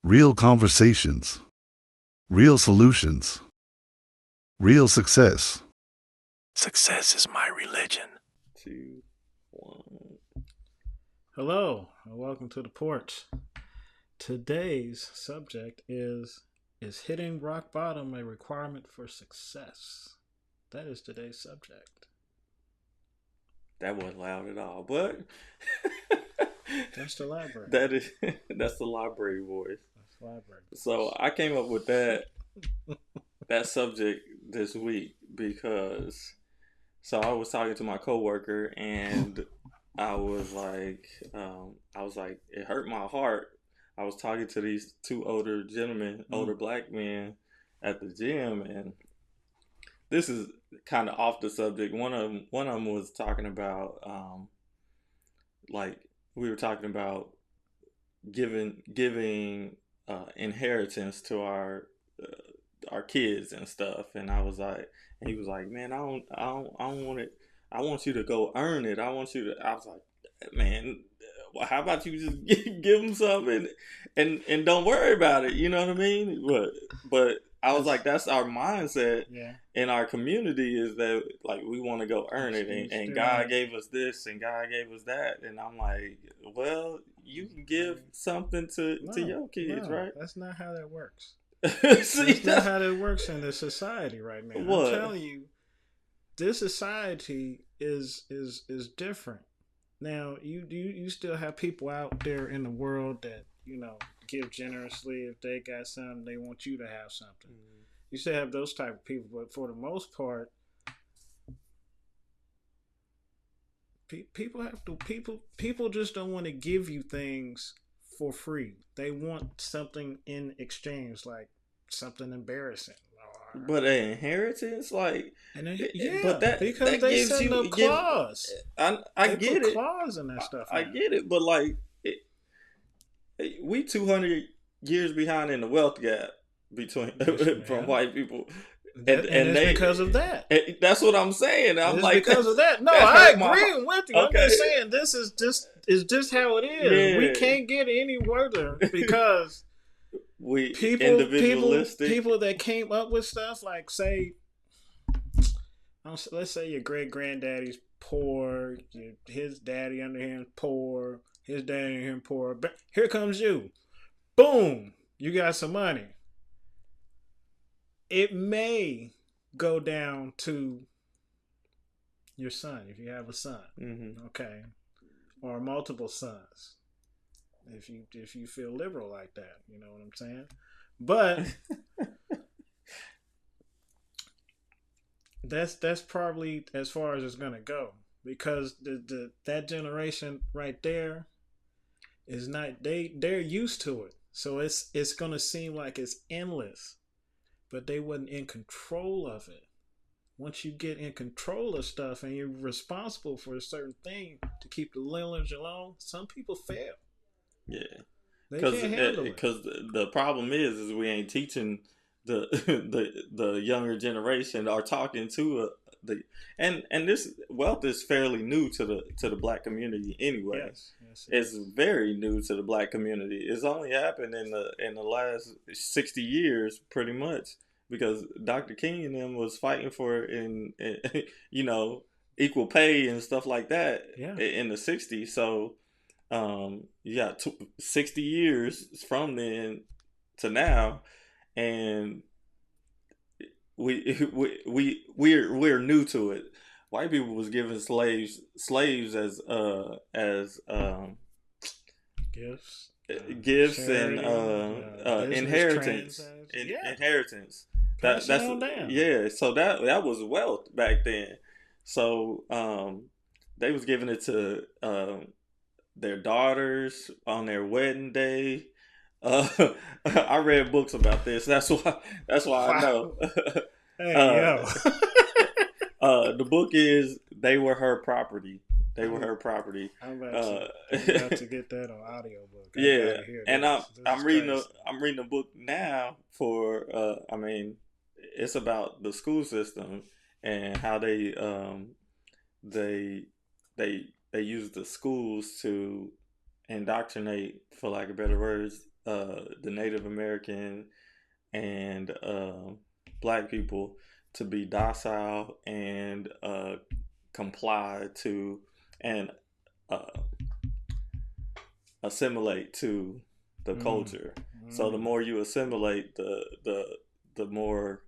Real conversations, real solutions, real success. Success is my religion. 2, 1. Hello, and welcome to the Porch. Today's subject is hitting rock bottom a requirement for success? That is today's subject. That wasn't loud at all, but That's the library. That's the library voice. That's the library voice. So I came up with that subject this week because I was talking to my coworker and I was like, it hurt my heart. I was talking to these two older gentlemen, older black men at the gym, and this is kind of off the subject. One of them was talking about, we were talking about giving inheritance to our kids and stuff, and I was like, and he was like, man, I don't want it. I want you to go earn it. I was like, man, how about you just give them something and don't worry about it? You know what I mean? But I was like, that's our mindset in our community, is that like we want to go earn it, and God gave us this and God gave us that, and I'm like, well, you can give something to your kids, right? That's not how that works. See, that's not how that works in this society right now. What? I'm telling you, this society is different. Now, you still have people out there in the world that, give generously. If they got something, they want you to have something. Mm-hmm. You still have those type of people, but for the most part, people just don't want to give you things for free. They want something in exchange, like something embarrassing. But an inheritance, like, but because they set up clause. I get it. Clause in that stuff. I get it, but like, we 200 years behind in the wealth gap between from white people, and it's because of that. That's what I'm saying. I'm like, because of that. No, I agree with you. Okay. I'm just saying this is just how it is. Yeah. We can't get any further because. People that came up with stuff like, let's say your great granddaddy's poor, his daddy under him poor, his daddy under him poor. But here comes you, boom, you got some money. It may go down to your son if you have a son, okay, or multiple sons. If you feel liberal like that, you know what I'm saying? But that's probably as far as it's gonna go, because that generation right there is not, they're used to it, so it's gonna seem like it's endless, but they wasn't in control of it. Once you get in control of stuff and you're responsible for a certain thing to keep the lineage alone, some people fail. Yeah, because the problem is we ain't teaching the younger generation, or talking to and this wealth is fairly new to the black community anyway. Yes, it's very new to the black community. It's only happened in the last 60 years, pretty much, because Dr. King and them was fighting for equal pay and stuff like that in the 60s. So. You got 60 years from then to now, and we're new to it. White people was giving slaves as gifts and inheritance. Inheritance. That's So that was wealth back then. So they was giving it to their daughters on their wedding day. I read books about this. That's why I know. The book is They Were Her Property. They Were Her Property. I'm about to get that on audiobook. And I'm reading a book now for it's about the school system and how they use the schools to indoctrinate, for lack of better words, the Native American and black people to be docile and comply to and uh, assimilate to the culture. So the more you assimilate, the more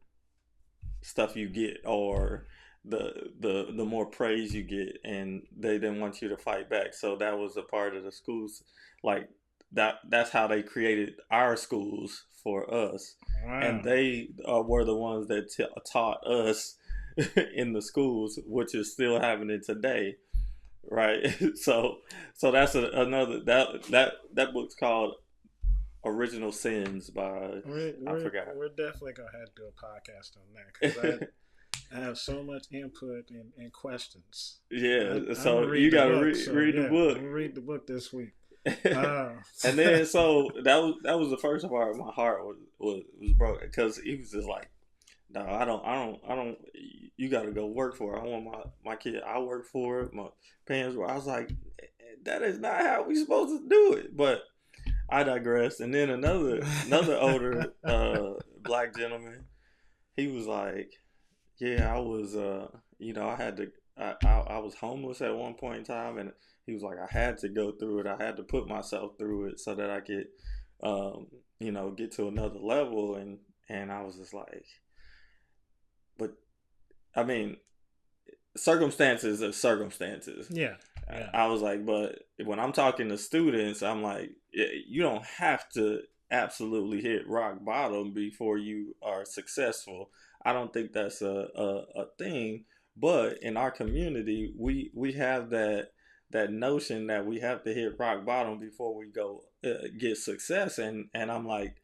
stuff you get, or the more praise you get, and they didn't want you to fight back. So that was a part of the schools, like that's how they created our schools for us. Wow. And they were the ones that taught us in the schools, which is still happening today, right? So that's another that book's called Original Sins by I forgot. We're definitely gonna have to do a podcast on that because I have so much input and questions. Yeah, so you gotta read the book. I'm gonna read the book this week. And then so that was the first part. My heart was broken because he was just like, no, I don't. You got to go work for it. I want my kid. I work for it. My parents were. I was like, that is not how we supposed to do it. But I digress. And then another older black gentleman, he was like, yeah, I was I had to. I was homeless at one point in time, and he was like, I had to go through it. I had to put myself through it so that I could, get to another level. And I was just like, but I mean, circumstances are circumstances. Yeah. I was like, but when I'm talking to students, I'm like, you don't have to absolutely hit rock bottom before you are successful. I don't think that's a thing. But in our community, we have that notion that we have to hit rock bottom before we go get success. And I'm like,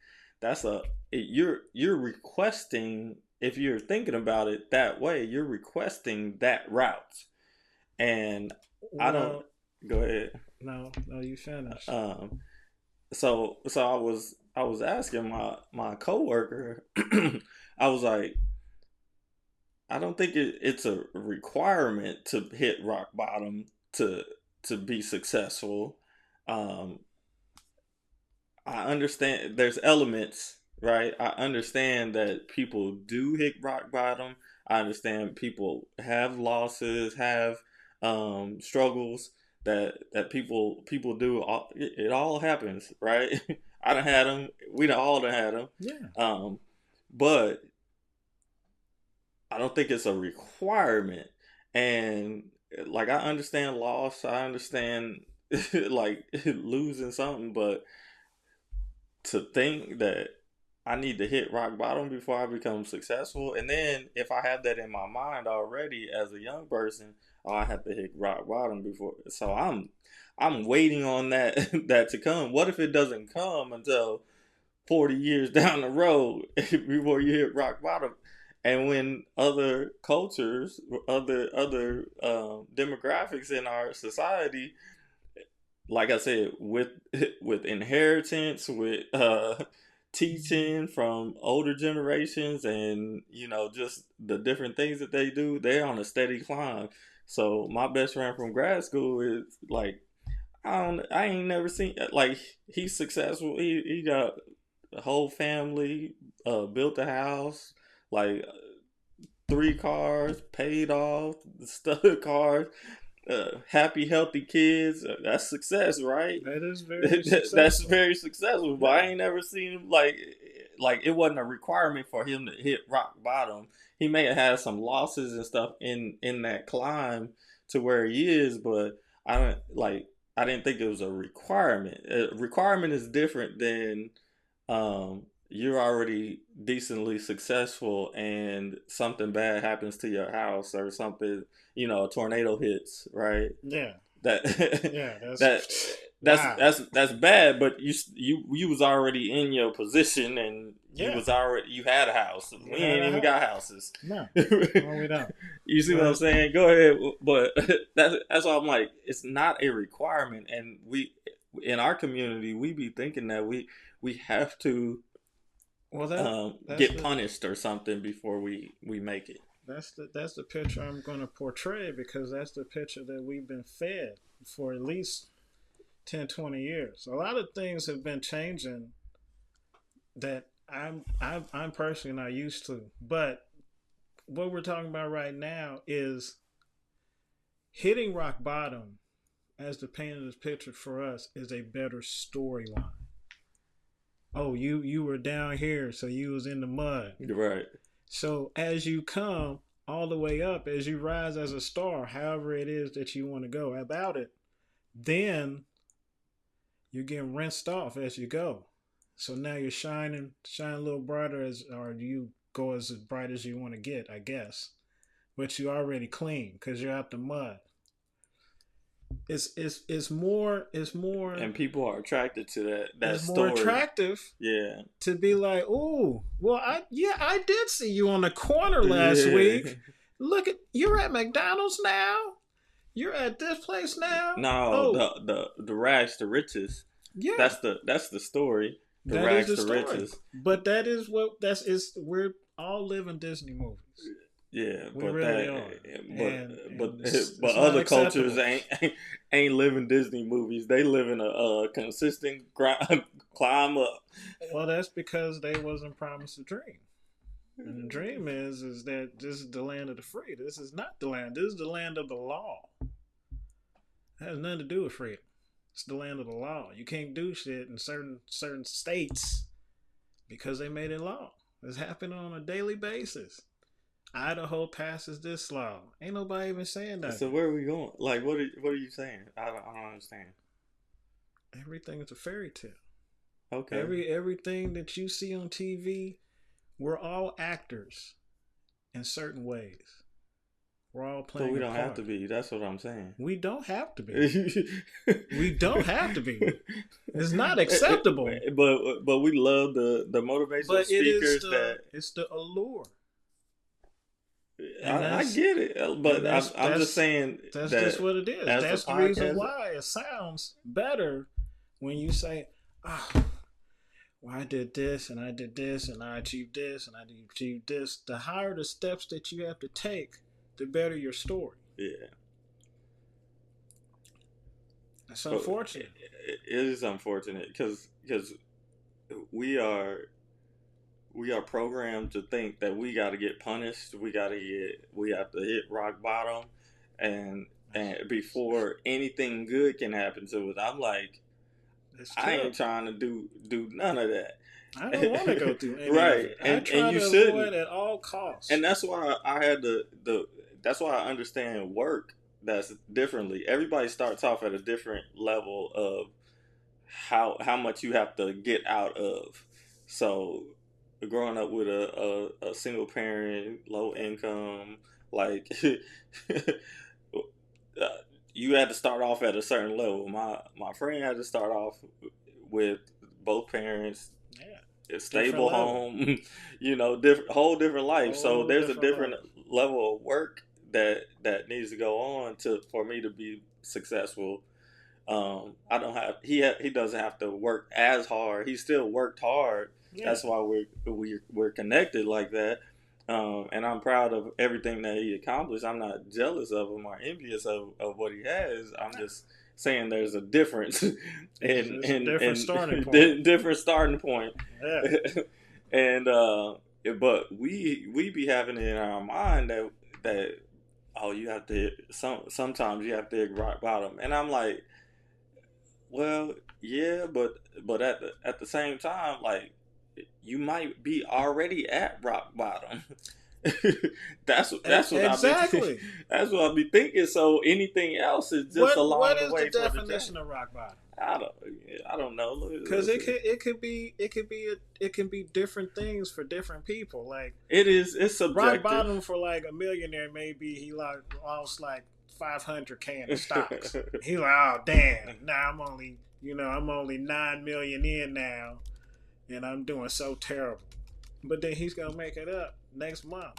you're requesting, if you're thinking about it that way, you're requesting that route. And I don't. Go ahead. No, you finish. So I was asking my coworker. I was like, I don't think it's a requirement to hit rock bottom to be successful. I understand there's elements, right? I understand that people do hit rock bottom. I understand people have losses, have struggles that people do. It all happens, right? I done had them. We all done had them. Yeah. But I don't think it's a requirement. And like, I understand loss. I understand like losing something, but to think that I need to hit rock bottom before I become successful, and then if I have that in my mind already as a young person, I have to hit rock bottom before. So I'm waiting on that that to come. What if it doesn't come until 40 years down the road before you hit rock bottom? And when other cultures, other demographics in our society, like I said, with inheritance, with teaching from older generations, and just the different things that they do, they're on a steady climb. So my best friend from grad school is like, I ain't never seen, like, he's successful. He got a whole family, built a house, like 3 cars, paid off, stud cars, happy, healthy kids. That's success, right? That is very successful. That's very successful. But I ain't never seen him like it wasn't a requirement for him to hit rock bottom. He may have had some losses and stuff in that climb to where he is, but I didn't think it was a requirement. A requirement is different than you're already decently successful and something bad happens to your house, or something, a tornado hits, right? Yeah. That's bad, but you was already in your position, and you had a house. We ain't even got houses. No, we don't. You see what I'm saying? Go ahead, but that's why I'm like, it's not a requirement, and we in our community we be thinking that we have to get punished or something before we make it. That's the picture I'm going to portray, because that's the picture that we've been fed for at least 10, 20 years. A lot of things have been changing that I'm personally not used to. But what we're talking about right now is hitting rock bottom, as the painted is pictured for us, is a better storyline. Oh, you were down here, so you was in the mud. Right. So as you come all the way up, as you rise as a star, however it is that you want to go about it, then you're getting rinsed off as you go. So now you're shine a little brighter, or you go as bright as you want to get, I guess. But you're already clean because you're out the mud. It's more, And people are attracted to that it's story. more attractive. Yeah. To be like, oh, well, I did see you on the corner last week. Look at, you're at McDonald's now. You're at this place now. No, the rags to riches. Yeah, that's the story. The that rags is the to story. riches. But that is what we're all living Disney movies. Yeah, We but really that, are. but It's other not cultures acceptable. ain't living Disney movies. They live in a consistent climb up. Well, that's because they wasn't promised a dream. And the dream is that this is the land of the free. This is not the land. This is the land of the law. It has nothing to do with freedom. It's the land of the law. You can't do shit in certain states because they made it law. It's happening on a daily basis. Idaho passes this law. Ain't nobody even saying that. So where are we going? Like, what are you saying? I don't understand. Everything is a fairy tale. Okay. Everything that you see on TV, we're all actors in certain ways. We're all playing. But we don't have to be. That's what I'm saying. We don't have to be. We don't have to be. It's not acceptable. But we love the motivational speakers it's the allure. I get it, but I'm just saying that's just what it is. That's the reason why it sounds better when you say, "Oh, well, I did this and I did this and I achieved this and I achieved this." The higher the steps that you have to take, the better your story. Yeah, it's unfortunate. It is unfortunate because we are programmed to think that we got to get punished. We have to hit rock bottom, and before anything good can happen to us. I'm like, I ain't trying to do none of that. I don't want to go through any right, of it. and you to shouldn't avoid at all costs. And that's why I had that's why I understand work that's differently. Everybody starts off at a different level of how much you have to get out of. So growing up with a single parent, low income, like you had to start off at a certain level. My friend had to start off with both parents, a stable home, whole different life. So there's a different level of work that needs to go on for me to be successful. I don't have he doesn't have to work as hard. He still worked hard. Yeah. That's why we're connected like that. And I'm proud of everything that he accomplished. I'm not jealous of him or envious of what he has. I'm just saying there's a difference in different starting point. Different starting point. Yeah. And but we be having it in our mind that you have to sometimes you have to hit rock bottom. And I'm like, well, yeah, but at the same time, like, you might be already at rock bottom. that's what exactly. That's what I be thinking. So anything else is just along the way. What is the definition of rock bottom? I don't know. Because it can be different things for different people. Like it's subjective. Rock bottom for like a millionaire, maybe he lost like 500K in the stocks. He like, oh damn, now I'm only 9 million in now. And I'm doing so terrible. But then he's gonna make it up next month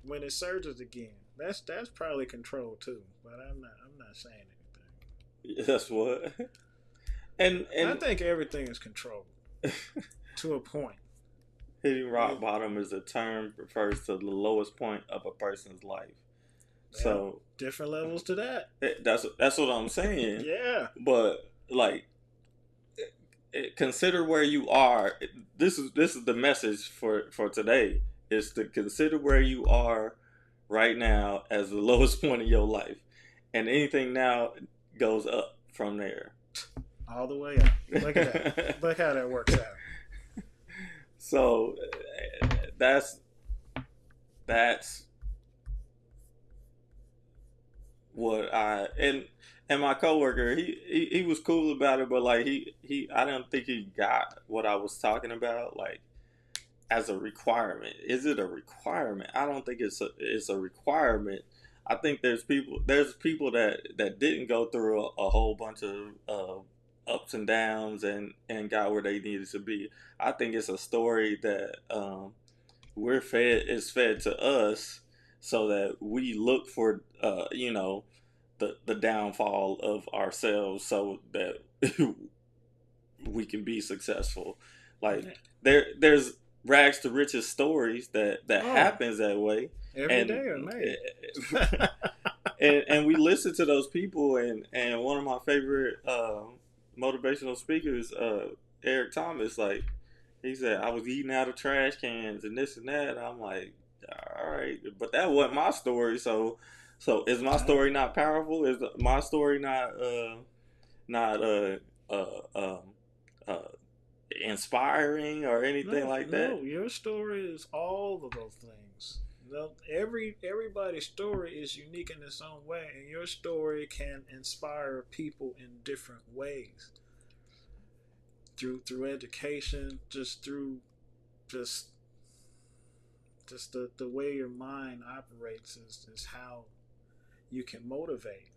when it surges again. That's probably control too. But I'm not saying anything. That's what. And I think everything is controlled to a point. Hitting rock bottom is a term refers to the lowest point of a person's life. Yeah, so different levels to that. That's what I'm saying. Yeah. But like, consider where you are. this is the message for today, is to consider where you are right now as the lowest point of your life, and anything now goes up from there. All the way up. Look at that. Look how that works out. So that's what and my coworker, he was cool about it, but like he I don't think he got what I was talking about, like as a requirement. Is it a requirement? I don't think it's a requirement. I think there's people that didn't go through a whole bunch of ups and downs and got where they needed to be. I think it's a story that is fed to us, so that we look for the downfall of ourselves, so that we can be successful. Like there's rags to riches stories that happens that way every day or night. and we listen to those people, and one of my favorite motivational speakers, Eric Thomas, like he said, I was eating out of trash cans and this and that. And I'm like, all right, but that wasn't my story. So is my story not powerful? Is my story not inspiring or anything like that? No, your story is all of those things. Everybody's story is unique in its own way, and your story can inspire people in different ways. Through education, through the way your mind operates is how you can motivate.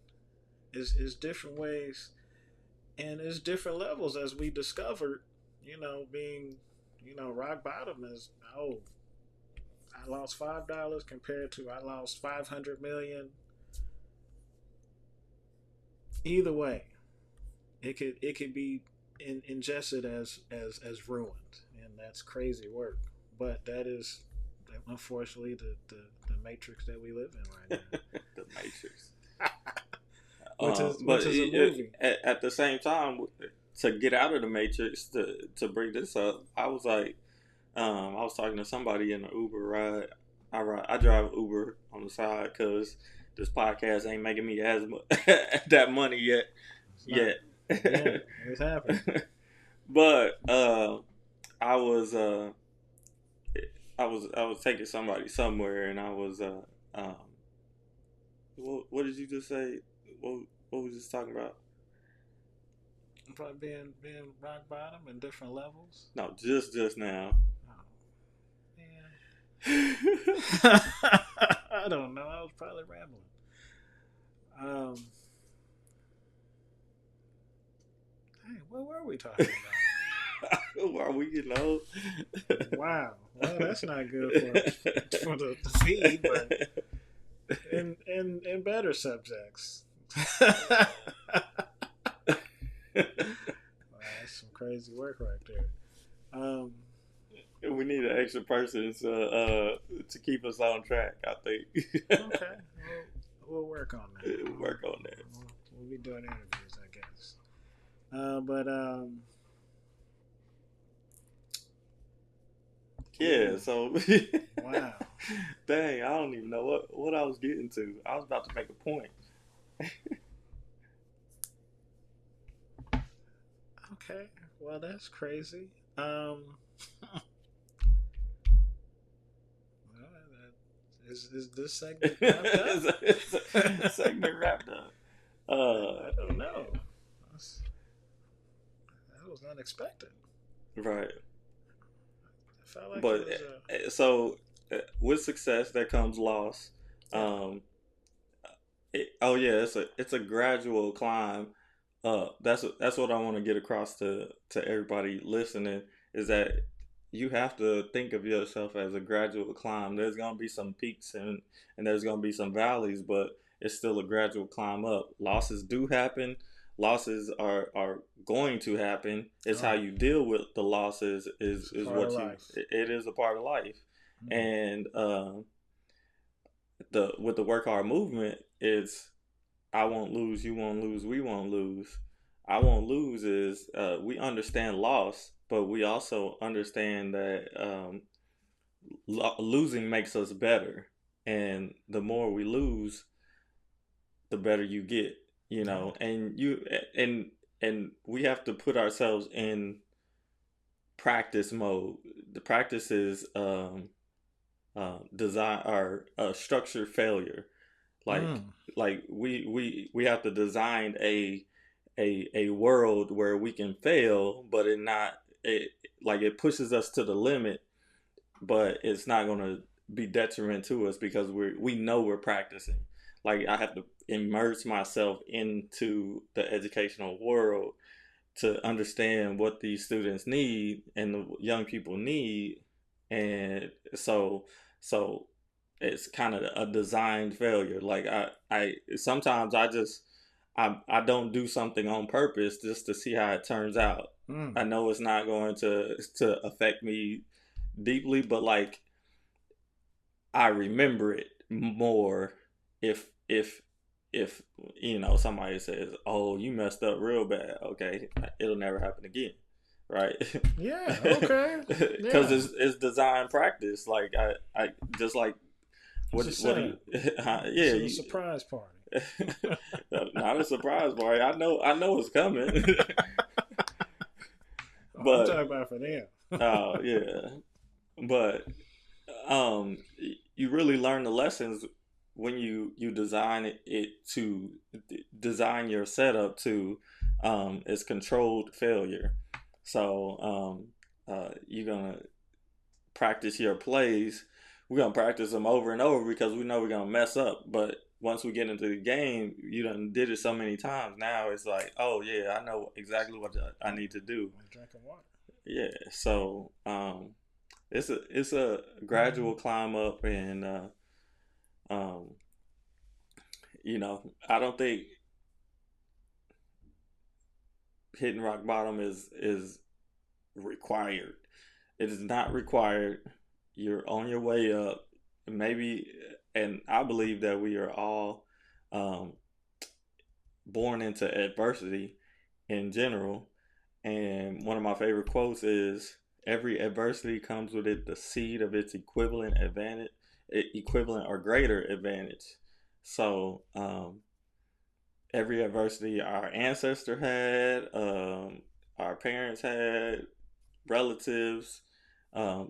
Is different ways, and it's different levels, as we discovered. Being rock bottom is, I lost $5 compared to I lost 500 million. Either way, it could be ingested as ruined, and that's crazy work. But that is, unfortunately, the matrix that we live in right now. The matrix. Which is a movie. At the same time, to get out of the matrix, to bring this up, I was like, I was talking to somebody in the Uber ride. I drive Uber on the side because this podcast ain't making me as that money yet. Yeah, it's happening. But I was taking somebody somewhere, and I was what did you just say? What was you just talking about? Probably being rock bottom in different levels. No, just now. Oh, man. I don't know. I was probably rambling. Hey, what were we talking about? Are we getting old? Wow. Well, that's not good for the feed, but in better subjects. Wow, that's some crazy work right there. We need an extra person to keep us on track, I think. Okay, we'll work on that. We'll be doing interviews, I guess. Yeah. So. Wow. Dang, I don't even know what I was getting to. I was about to make a point. Okay, well, that's crazy. Is this segment wrapped up? It's segment wrapped up. I don't know. That was unexpected. Right. I felt like but so with success there comes loss. It's a gradual climb. That's what I want to get across to everybody listening, is that you have to think of yourself as a gradual climb. There's gonna be some peaks and there's gonna be some valleys, but it's still a gradual climb up. Losses do happen. Losses are going to happen. It's how you deal with the losses is what you. It is a part of life, and with the work hard movement, it's I won't lose, you won't lose, we won't lose. I won't lose is we understand loss, but we also understand that losing makes us better, and the more we lose, the better you get. You know, and and we have to put ourselves in practice mode. The practice is design or structured failure. Like Mm. we have to design a world where we can fail, but it like it pushes us to the limit, but it's not going to be detriment to us because we know we're practicing. Like I have to immerse myself into the educational world to understand what these students need and the young people need, and so it's kind of a designed failure. Like I sometimes I don't do something on purpose just to see how it turns out. Mm. I know it's not going to affect me deeply, but like I remember it more if if you know somebody says, "Oh, you messed up real bad." Okay, it'll never happen again, right? Yeah. Okay. Because Yeah. it's design practice. Like I just like It's a what do you? setup. This Yeah, is a surprise party. not a surprise party. I know it's coming, Oh, I'm but talking about for them. yeah, but um you really learn the lessons when you design it to design your setup to it's controlled failure. So you're gonna practice your plays. We're gonna practice them over and over because we know we're gonna mess up, but once we get into the game, you done did it so many times. Now it's like, oh yeah, I know exactly what I need to do. I'm drinking water. Yeah, so it's a gradual climb up, and um, I don't think hitting rock bottom is required. It is not required. You're on your way up, maybe, and I believe that we are all um, born into adversity in general. And one of my favorite quotes is, "Every adversity comes with it the seed of its equivalent or greater advantage." So every adversity our ancestor had, our parents had, relatives.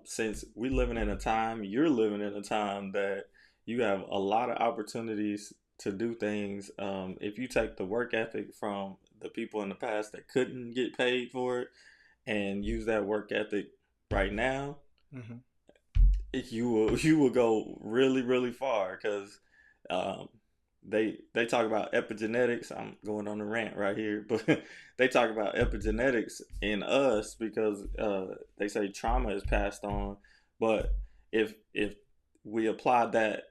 Since we living in a time, you're living in a time that you have a lot of opportunities to do things. If you take the work ethic from the people in the past that couldn't get paid for it and use that work ethic right now, Mm-hmm. you will go really really far because um, they talk about epigenetics. I'm going on a rant right here, but they talk about epigenetics in us because they say trauma is passed on. But if we apply that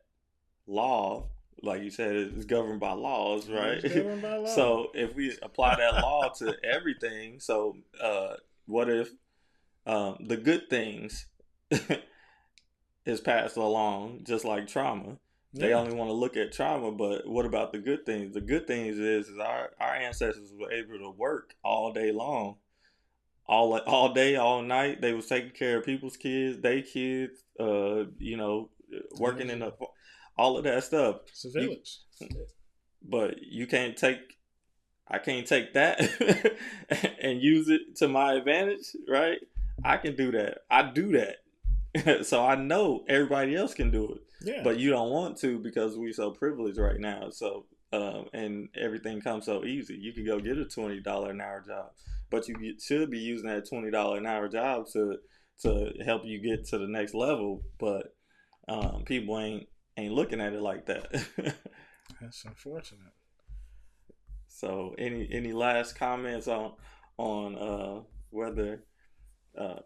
law, like you said, it's governed by laws, right? It's governed by law. So if we apply that law to everything, so what if the good things is passed along just like trauma? They Yeah. only want to look at trauma, but what about the good things? The good things is our ancestors were able to work all day long, all day, all night. They was taking care of people's kids, they kids, Yeah. working in all of that stuff. It's a You, village. but you can't take. I can't take that and use it to my advantage, right? I can do that. I do that. So I know everybody else can do it, Yeah. but you don't want to because we're so privileged right now. So and everything comes so easy. You can go get a $20 an hour job, but should be using that $20 an hour job to help you get to the next level. But people ain't looking at it like that. That's unfortunate. So any last comments on whether uh,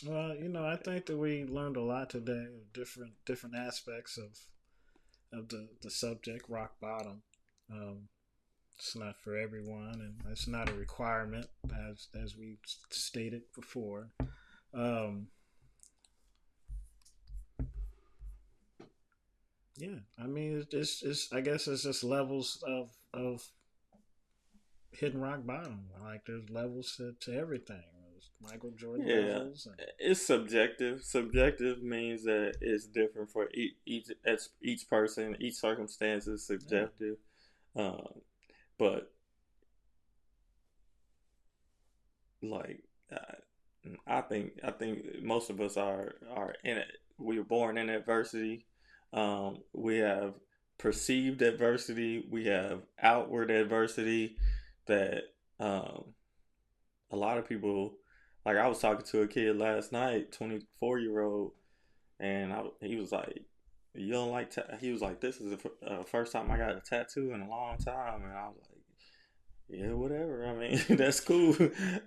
Well, I think that we learned a lot today of different aspects of the subject, rock bottom. Um, it's not for everyone, and it's not a requirement, as we stated before. Um, yeah, I mean, it's I guess it's just levels of hitting rock bottom. Like there's levels to everything. Michael Jordan Yeah, levels. And, it's subjective. Subjective means that it's different for each person. Each circumstance is subjective. Um, but like, I think most of us are in it. We were born in adversity. We have perceived adversity. We have outward adversity that um, a lot of people. Like I was talking to a kid last night, 24-year-old, and he was like, "You don't like?" He was like, "This is the first time I got a tattoo in a long time," and I was like, "Yeah, whatever. I mean, that's cool.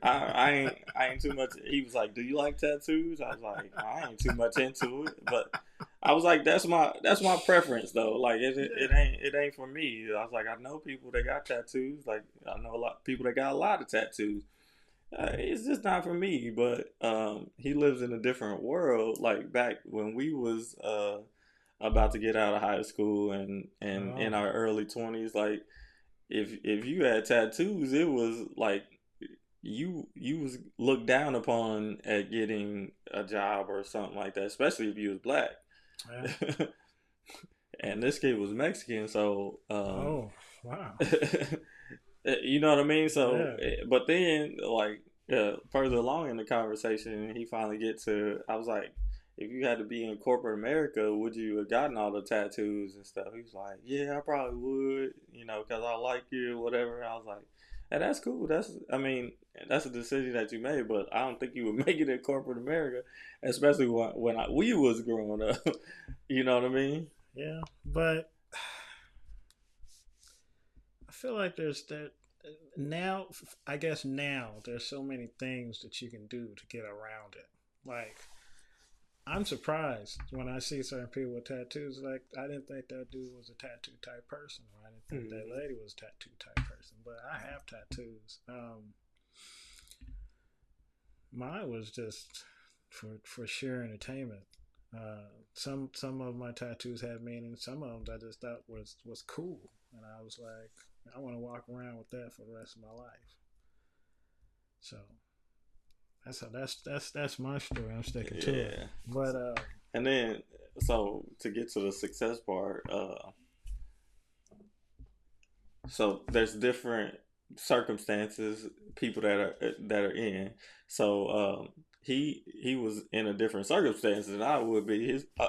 I ain't too much." He was like, "Do you like tattoos?" I was like, "I ain't too much into it," but I was like, "That's my preference though. Like, it ain't for me." I was like, "I know people that got tattoos. Like, I know a lot of people that got a lot of tattoos. It's just not for me." But he lives in a different world. Like back when we was about to get out of high school and in our early 20s, like if you had tattoos, it was like you was looked down upon at getting a job or something like that, especially if you was black. yeah. And this kid was Mexican, so Oh, wow. you know what I mean. So, Yeah. but then like further along in the conversation, he finally get to. I was like, if you had to be in corporate America, would you have gotten all the tattoos and stuff? He was like, yeah, I probably would, because I like you or whatever. I was like, and that's cool. I mean, that's a decision that you made, but I don't think you would make it in corporate America, especially when we was growing up. You know what I mean? Yeah. But I feel like there's that now. I guess now there's so many things that you can do to get around it. Like I'm surprised when I see certain people with tattoos. Like I didn't think that dude was a tattoo type person, or I didn't think that lady was a tattoo type person. But I have tattoos. Mine was just for sheer entertainment. Some of my tattoos had meaning. Some of them I just thought was cool, and I was like, I want to walk around with that for the rest of my life. So that's my story. I'm sticking to it. But and then so to get to the success part, so there's different circumstances people that are in. So he was in a different circumstance than I would be.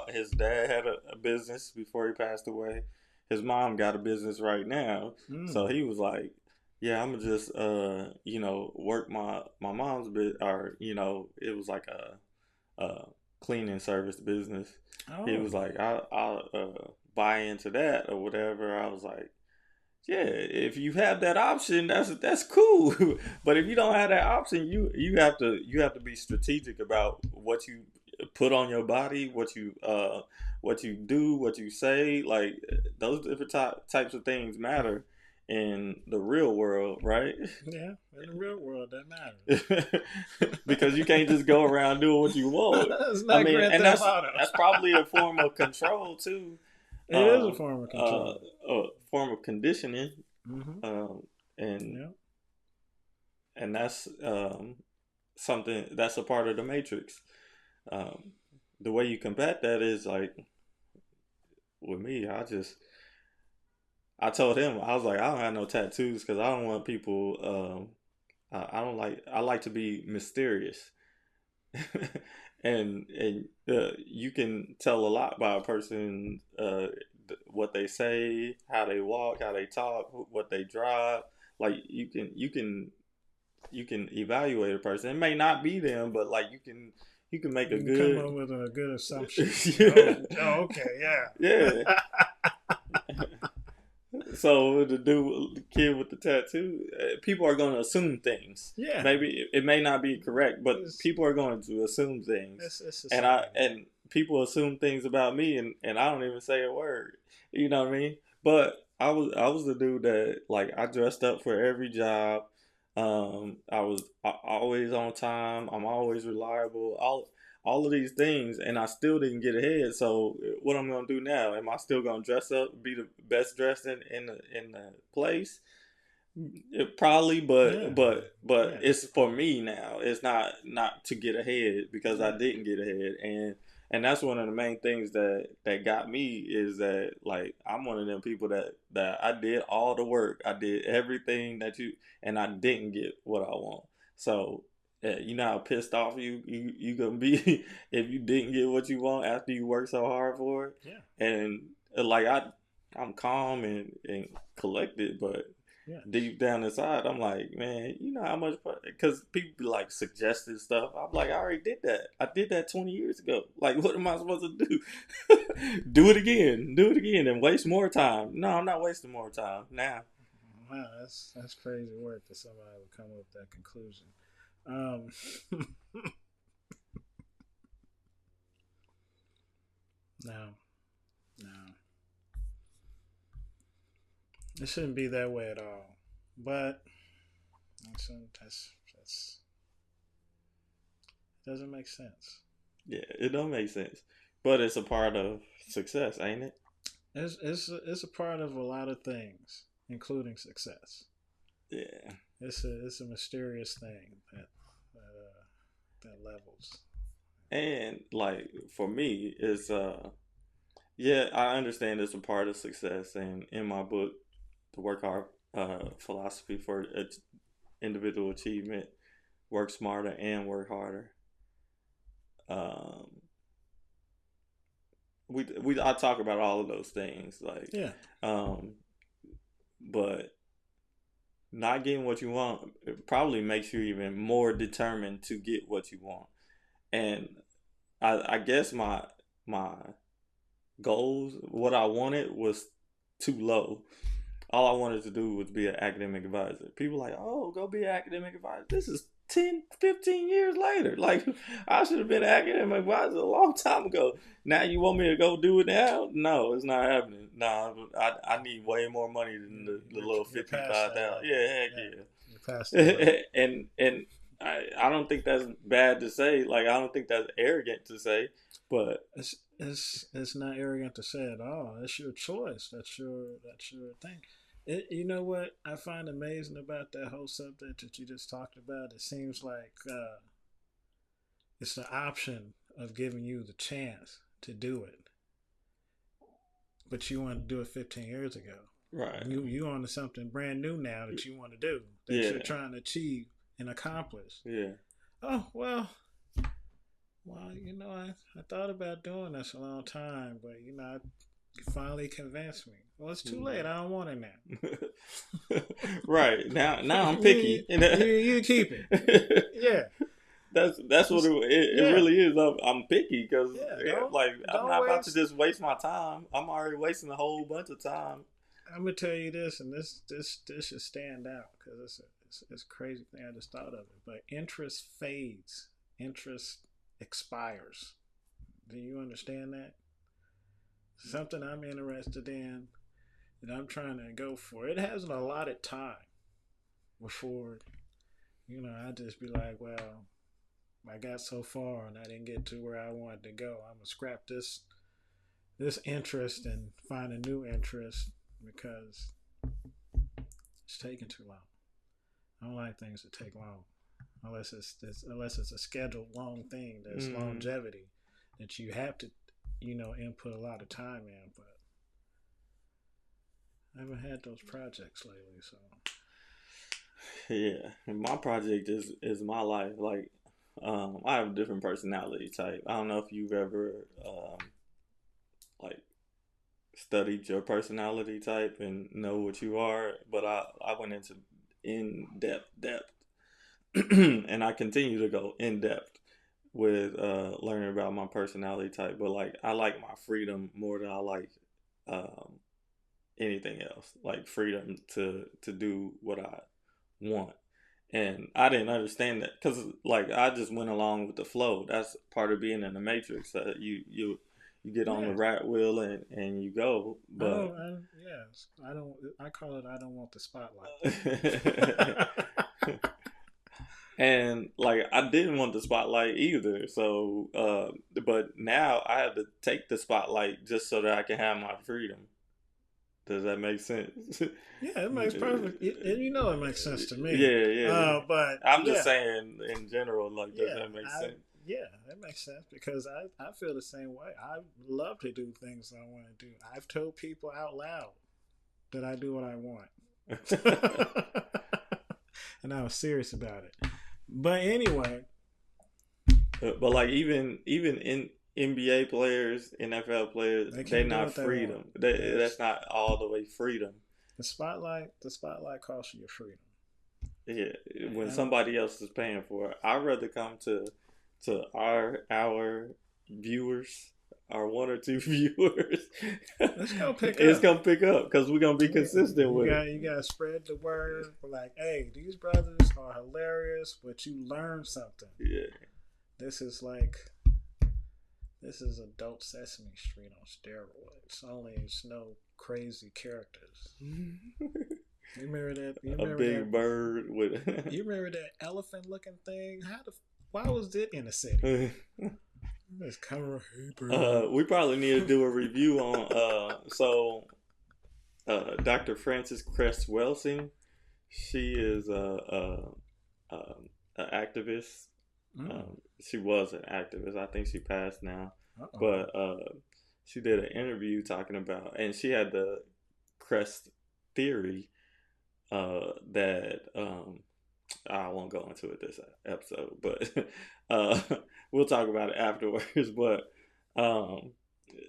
His dad had a business before he passed away. His mom got a business right now. So he was like, yeah, I'm gonna just work my mom's bit, or it was like a cleaning service business. He was like, I'll buy into that or whatever. I was like, yeah, if you have that option, that's cool. But if you don't have that option, you have to be strategic about what you put on your body, what you do, what you say. Like those different types of things matter in the real world, right? yeah, in the real world, that matters. Because you can't just go around doing what you want. It's I not mean, Grand and Theft that's Auto. that's probably a form of control too. It is a form of control. A form of conditioning, Mm-hmm. and Yeah. and that's something that's a part of the matrix. Um, the way you combat that is like with me. I told him I was like I don't have no tattoos because I don't want people. I don't like. I like to be mysterious, and you can tell a lot by a person. What they say, how they walk, how they talk, what they drive. Like you can evaluate a person. It may not be them, but like you can make a You can come good up with a good assumption. yeah. Okay, yeah. Yeah. So the kid with the tattoo, people are going to assume things. Yeah. Maybe it may not be correct, but It's- people are going to assume things. It's And people assume things about me, and I don't even say a word. You know what I mean? But I was the dude that like I dressed up for every job. I was always on time. I'm always reliable. All of these things, and I still didn't get ahead. So what I'm gonna do now? Am I still gonna dress up, be the best dressed in the place? Probably, Yeah. but Yeah. it's for me now. It's not to get ahead because I Yeah. didn't get ahead, and that's one of the main things that got me is that like I'm one of them people that I did all the work, I did everything and I didn't get what I want. So you know how pissed off you gonna be if you didn't get what you want after you worked so hard for it, Yeah. and like I'm calm and collected, but Yeah. deep down inside, I'm like, man, you know how much, because people be like suggesting stuff. I'm like, I already did that. I did that 20 years ago. Like, what am I supposed to do? Do it again, and waste more time. No, I'm not wasting more time now. Wow, that's crazy work that somebody would come up with that conclusion. Um, no, no, it shouldn't be that way at all. But that's doesn't make sense. Yeah, it don't make sense, but it's a part of success, ain't it? It's a part of a lot of things, including success. Yeah, It's a mysterious thing that levels. and like for me, it's yeah, I understand it's a part of success, and in my book, the work hard philosophy for individual achievement, work smarter and work harder. Um, we I talk about all of those things, like, Yeah, um, but not getting what you want it probably makes you even more determined to get what you want. And I guess my goals, what I wanted was too low. All I wanted to do was be an academic advisor. People like, oh, go be an academic advisor. This is 10, 15 years later. Like, I should have been an academic advisor a long time ago. Now you want me to go do it now? No, it's not happening. No, I need way more money than the little you're past that 55,000. level. Yeah, heck Yeah, yeah. you're past that level. And I don't think that's bad to say. Like, I don't think that's arrogant to say. But It's not arrogant to say at all. That's your choice. That's your thing. You know what I find amazing about that whole subject that you just talked about? It seems like it's the option of giving you the chance to do it, but you want to do it 15 years ago. right, You on to something brand new now that you want to do that yeah, you're trying to achieve and accomplish. yeah, Oh well, I thought about doing this a long time, but you finally convinced me. Well, it's too late. I don't want it now. right. Now I'm you, picky. you keep it. Yeah. That's what it Yeah. really is. I'm picky because Yeah. Don't like I'm don't not about to waste. just waste my time. I'm already wasting a whole bunch of time. I'm gonna tell you this, and this should stand out because it's a crazy thing. I just thought of it, but interest fades. Interest expires. Do you understand that? Something I'm interested in that I'm trying to go for. It has an allotted time before, I just be like, well, I got so far and I didn't get to where I wanted to go. I'm gonna scrap this interest and find a new interest because it's taking too long. I don't like things that take long, unless it's a scheduled long thing that's longevity that you have to, input a lot of time in. But I haven't had those projects lately, so Yeah, and my project is my life. Like, I have a different personality type. I don't know if you've ever like studied your personality type and know what you are, but I went into in depth, and I continue to go in depth with learning about my personality type. But like, I like my freedom more than I like um, anything else. Like freedom to do what I want. And I didn't understand that because, like, I just went along with the flow. That's part of being in the matrix. You get on the yeah. right wheel and you go. But I don't. I call it. I don't want the spotlight. and like I didn't want the spotlight either. So, but now I have to take the spotlight just so that I can have my freedom. Does that make sense? Yeah, it makes perfect. And you know, it makes sense to me. Yeah, yeah. But I'm yeah, just saying in general, like, does yeah, that make sense? yeah, that makes sense because I feel the same way. I love to do things I want to do. I've told people out loud that I do what I want, and I was serious about it. But anyway, But like even in NBA players, NFL players, they they're can't do not what they want. freedom. That's not all the way freedom. The spotlight costs you your freedom. Yeah, when And somebody else is paying for it, I'd rather come to our viewers, our one or two viewers. let's go pick It's up. gonna pick up because we're gonna be consistent with it. You gotta spread the word. Like, hey, these brothers are hilarious, but you learn something. Yeah. This is adult Sesame Street on steroids. Only it's no crazy characters. You remember that? A big bird with. You remember that elephant-looking thing? Why was it in the city? It's camera. We probably need to do a review on. Dr. Frances Cress Welsing. She is an activist. She was an activist. I think she passed now. Uh-oh. But she did an interview talking about, and she had the Crest theory that I won't go into it this episode, but we'll talk about it afterwards. But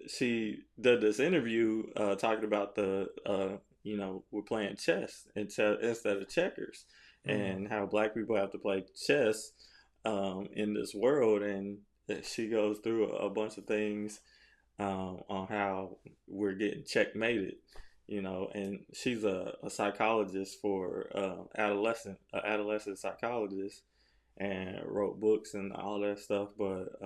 she did this interview talking about we're playing chess instead of checkers, and how black people have to play chess in this world, and she goes through a bunch of things on how we're getting checkmated. And she's a psychologist for adolescent psychologist, and wrote books and all that stuff. But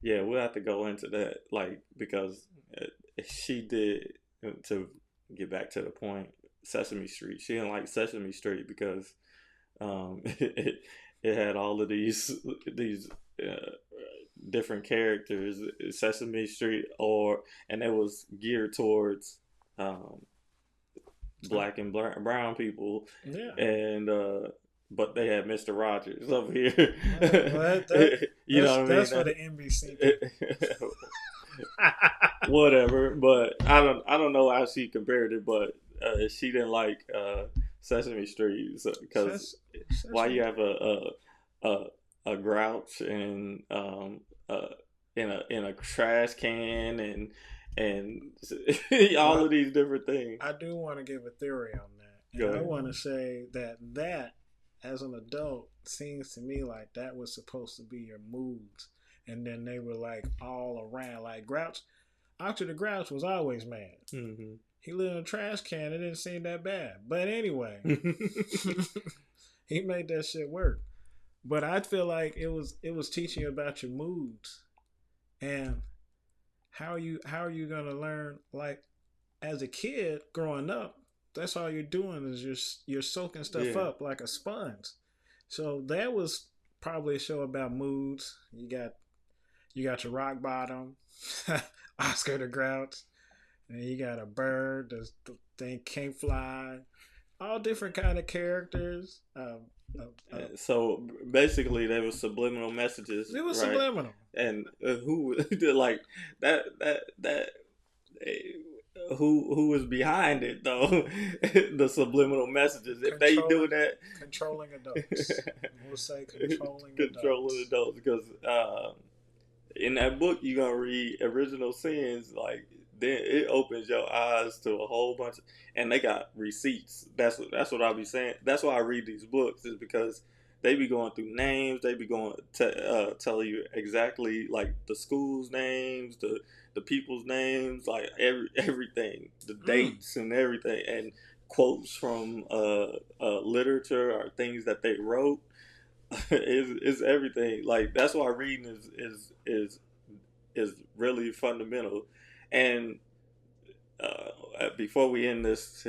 yeah, we'll have to go into that, like, because she did, to get back to the point, Sesame Street. She didn't like Sesame Street because it had all of these different characters, Sesame Street, and it was geared towards black and brown people. Yeah. And but they had Mr. Rogers over here. You know what I mean? That's for the NBC people. Whatever, but I don't know how she compared it, but she didn't like Sesame Street because why you have a grouch and in a trash can and all of these different things. I do want to give a theory on that. And I want to say that as an adult seems to me like that was supposed to be your moods, and then they were like all around. Like Grouch, Archer the Grouch was always mad. Mm-hmm. He lived in a trash can. It didn't seem that bad, but anyway, he made that shit work. But I feel like it was teaching you about your moods and how are you gonna learn. Like as a kid growing up, that's all you're doing is you're soaking stuff up like a sponge. So that was probably a show about moods. You got your rock bottom, Oscar the Grouch, and you got a bird. The thing can't fly. All different kind of characters. So basically, there was subliminal messages. It was subliminal, and who like that who was behind it though? The subliminal messages. If they do that, controlling adults. We'll say controlling adults, because in that book you're gonna read Original Sins, like then it opens your eyes to a whole bunch and they got receipts. That's what I'll be saying. That's why I read these books, is because they be going through names. They be going to tell you exactly like the school's names, the people's names, like everything, the dates and everything, and quotes from literature or things that they wrote. is everything. Like that's why reading is really fundamental. And before we end this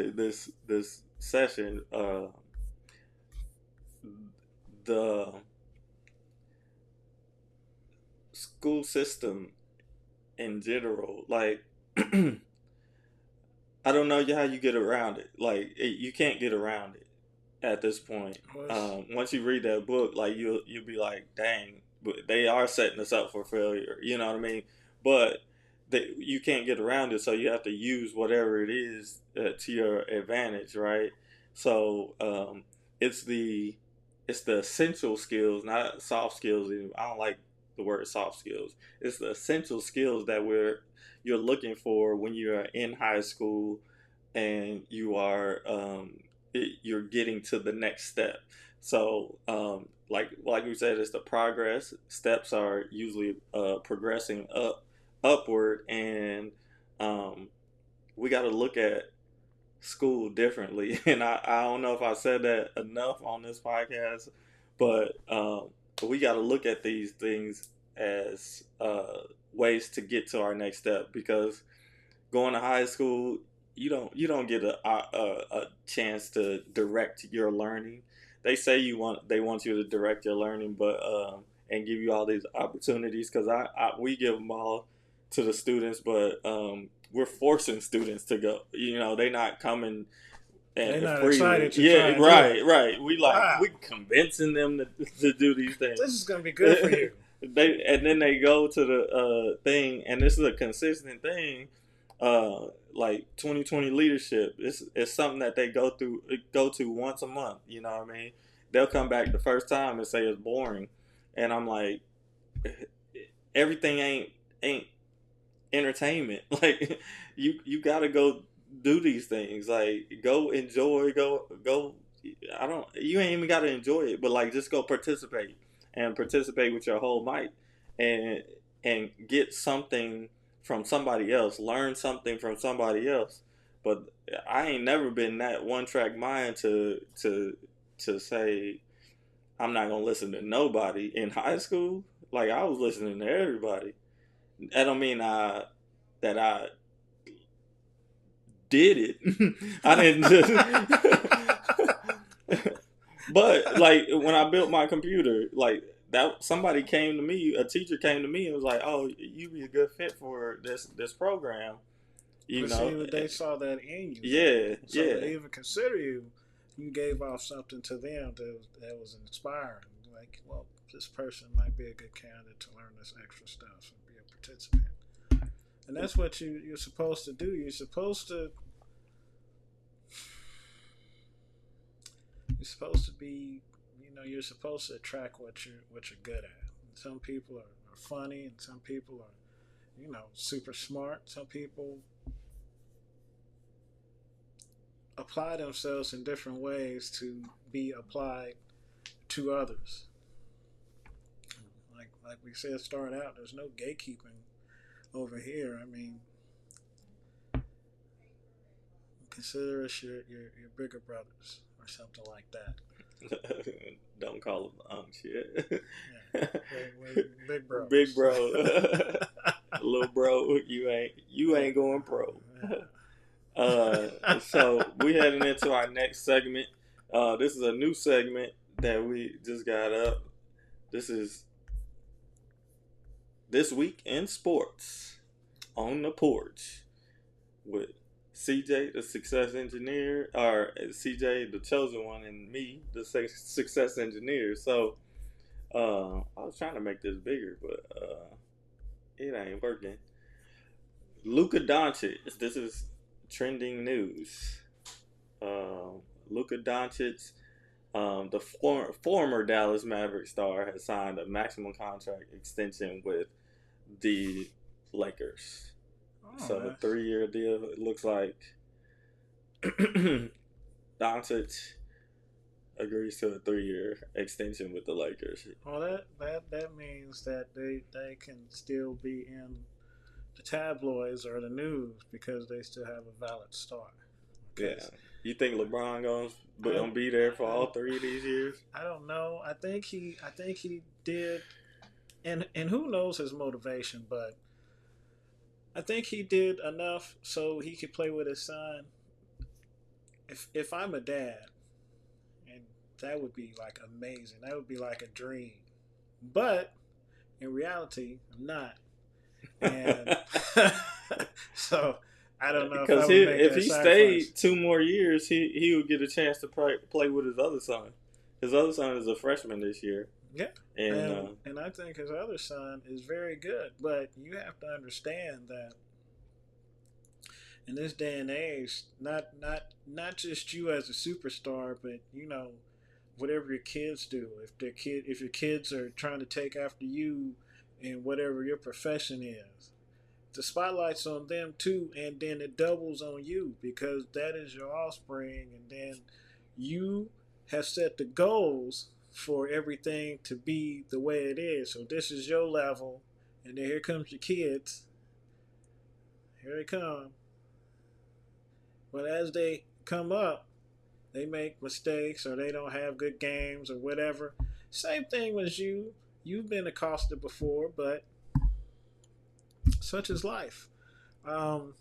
session, the school system in general, like I don't know how you get around it. Like you can't get around it at this point. Once you read that book, like you'll be like, dang, but they are setting us up for failure. You know what I mean? But you can't get around it, so you have to use whatever it is to your advantage, right? So it's the it's the essential skills, not soft skills. I don't like the word soft skills. It's the essential skills that you're looking for when you're in high school and you're getting to the next step. So like we said, it's the progress. Steps are usually progressing upward, and um, we got to look at school differently. And I don't know if I said that enough on this podcast, but we got to look at these things as ways to get to our next step, because going to high school, you don't get a chance to direct your learning. They say they want you to direct your learning, but and give you all these opportunities, because we give them all to the students, but we're forcing students to go. They're not coming They're and not freely. excited to Yeah, try and do right, it. right. Wow. We convincing them to do these things. This is going to be good for you. Then they go to the thing, and this is a consistent thing. Like 2020 leadership, it's something that they go to once a month. You know what I mean? They'll come back the first time and say it's boring, and I'm like, everything ain't entertainment. Like you gotta go do these things. Like go enjoy, go. You ain't even gotta enjoy it, but like just go participate with your whole might, and get something from somebody else, learn something from somebody else. But I ain't never been that one track mind to say I'm not gonna listen to nobody. In high school, like I was listening to everybody. That don't mean that I did it. I didn't just. But like when I built my computer, like that somebody came to me, a teacher came to me and was like, "Oh, you'd be a good fit for this program." But see, they saw that in you. Yeah, so yeah. to even consider you, you gave off something to them that was inspiring. Like, well, this person might be a good candidate to learn this extra stuff and be a participant. And that's what you're supposed to do. You're supposed to be, you're supposed to attract what you're good at. Some people are funny, and some people are, super smart. Some people apply themselves in different ways to be applied to others. Like we said, start out. There's no gatekeeping over here. I mean, consider us your bigger brothers or something like that. Don't call them shit. Yeah, we're big bro. Big bro. Little bro, you ain't going pro. So we heading into our next segment. This is a new segment that we just got up. This is This Week in Sports on the Porch with CJ, the success engineer, or CJ, the chosen one, and me, the success engineer. So I was trying to make this bigger, but it ain't working. Luka Doncic. This is trending news. Luka Doncic, the former Dallas Maverick star, has signed a maximum contract extension with the Lakers. So the 3-year deal, it looks like Doncic agrees to a 3-year extension with the Lakers. Well, that means that they can still be in the tabloids or the news because they still have a valid star. Yeah. You think LeBron gonna be there for all 3 of these years? I don't know. I think he did, and who knows his motivation, but I think he did enough so he could play with his son. If I'm a dad, and that would be like amazing. That would be like a dream. But in reality, I'm not. And so I don't know if I Because would make if that he sacrifice. stayed 2 more years, he would get a chance to play with his other son. His other son is a freshman this year, Yeah, and and I think his other son is very good. But you have to understand that in this day and age, not just you as a superstar, but whatever your kids do. If your kids are trying to take after you in whatever your profession is, the spotlight's on them too, and then it doubles on you because that is your offspring, and then you have set the goals for everything to be the way it is. So this is your level, and then here comes your kids. Here they come. But as they come up, they make mistakes or they don't have good games or whatever. Same thing as you. You've been accosted before, but such is life. Um,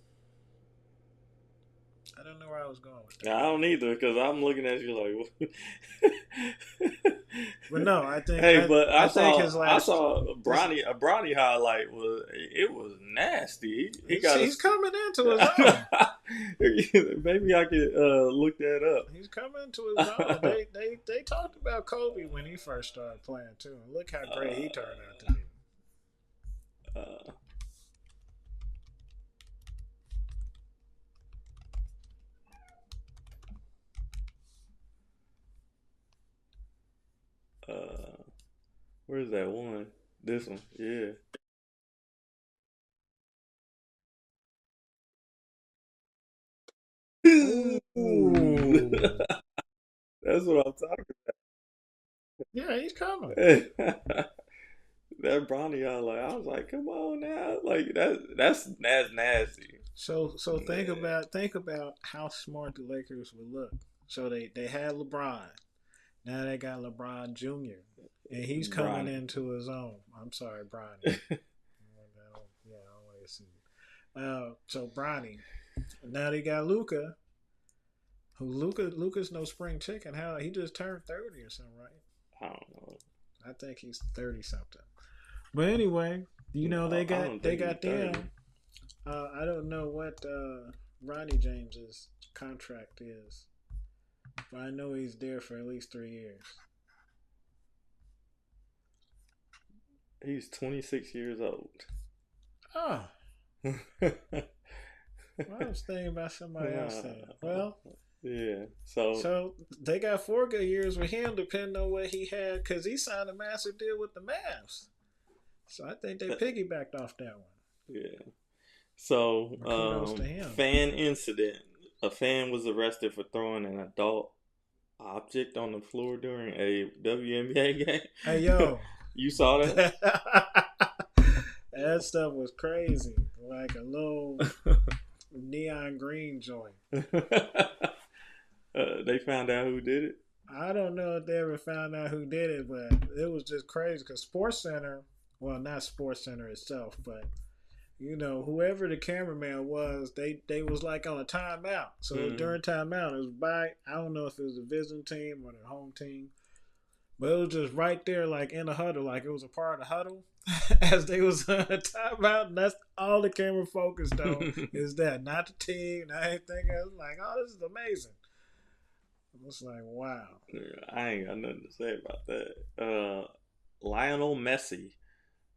I don't know where I was going with that. I don't either because I'm looking at you like. But no, I think. Hey, but I think his last. I saw a Bronny highlight was nasty. He got He's coming into his own. Maybe I could look that up. He's coming into his own. They talked about Kobe when he first started playing too, and look how great he turned out to be. Where's that one? This one, yeah. Ooh. That's what I'm talking Yeah, he's coming. about. That Bronny, I was like, come on now, like that's nasty. So think about how smart the Lakers would look. So they had LeBron. Now they got LeBron Jr. and he's coming Bronny. into his own. I'm sorry, Bronny. Yeah, I don't want to see. So Bronny. Now they got Luca. Luca's no spring chicken. How he just turned 30 or something, right? I don't know. I think he's 30 something. But anyway, they got them. I don't know what Ronnie James's contract is, but I know he's there for at least 3 years. He's 26 years old. Oh. Well, I was thinking about somebody else then. Well, yeah. So they got 4 good years with him, depending on what he had, because he signed a massive deal with the Mavs. So I think they piggybacked off that one. Yeah. So kudos to him. Fan incident. A fan was arrested for throwing an adult object on the floor during a WNBA game. Hey yo, you saw that? That stuff was crazy. Like a little neon green joint. They found out who did it? I don't know if they ever found out who did it, but it was just crazy because SportsCenter, well, not SportsCenter itself, but whoever the cameraman was, they was like on a timeout. So during timeout, it was by, I don't know if it was the visiting team or the home team, but it was just right there, like in a huddle, like it was a part of the huddle as they was on a timeout, and that's all the camera focused on is that, not the team, not anything else. Like, oh, this is amazing. It's like, wow. I ain't got nothing to say about that. Lionel Messi,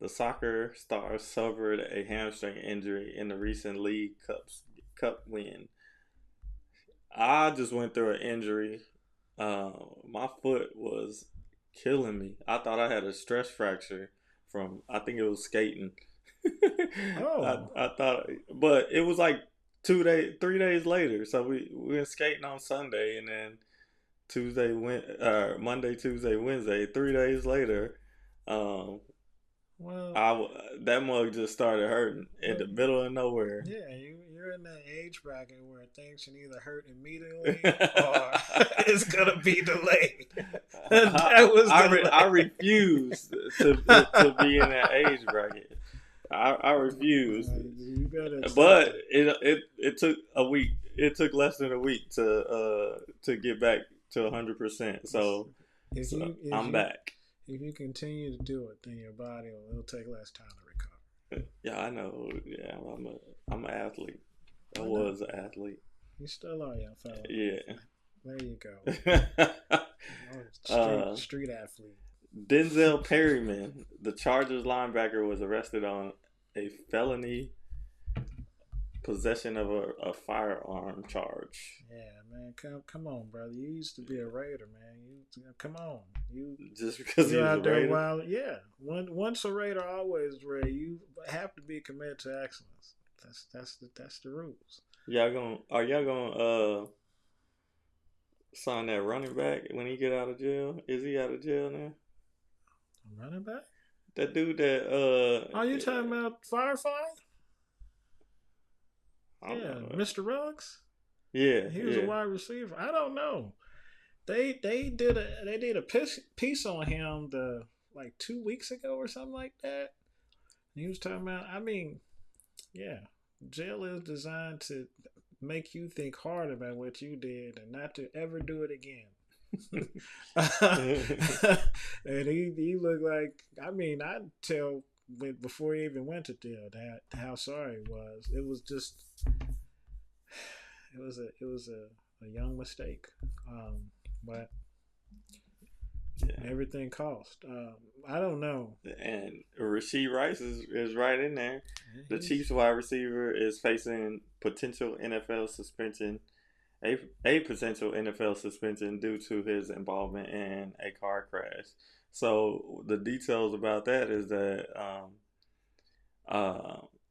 the soccer star, suffered a hamstring injury in the recent League Cup win. I just went through an injury. My foot was killing me. I thought I had a stress fracture from, I think it was skating. Oh. I thought, but it was like 3 days later. So we went skating on Sunday, and then Monday, Tuesday, Wednesday, 3 days later, that mug just started hurting in the middle of nowhere. Yeah, you're in that age bracket where things can either hurt immediately or it's gonna be delayed. I refuse to be in that age bracket. I refuse. But it took a week. It took less than a week to get back to 100%. So I'm back. If you continue to do it, then your body it'll take less time to recover. Yeah, I know. Yeah, I'm an athlete. I was an athlete. You still are, young fella. Yeah. There you go. Street athlete. Denzel Perryman, the Chargers linebacker, was arrested on a felony possession of a firearm charge. Yeah, man, come on, brother. You used to be a Raider, man. Come on. Just because he was out a there Raider? wild, yeah. Once a Raider, always a Raider. You have to be committed to excellence. That's the rules. Are y'all gonna sign that running back when he get out of jail? Is he out of jail now? Running back? That dude that Oh, you talking about Firefly? Yeah, Mr. Ruggs. Yeah, he was a wide receiver. I don't know. They did a piece on him like 2 weeks ago or something like that. He was talking about. I mean, yeah, jail is designed to make you think hard about what you did and not to ever do it again. And he looked like. I mean, I'd tell before he even went to jail that how sorry he was. It was just. It was a young mistake, but everything cost. I don't know. And Rashee Rice is right in there. The Chiefs wide receiver is facing potential NFL suspension, a potential NFL suspension due to his involvement in a car crash. So the details about that is that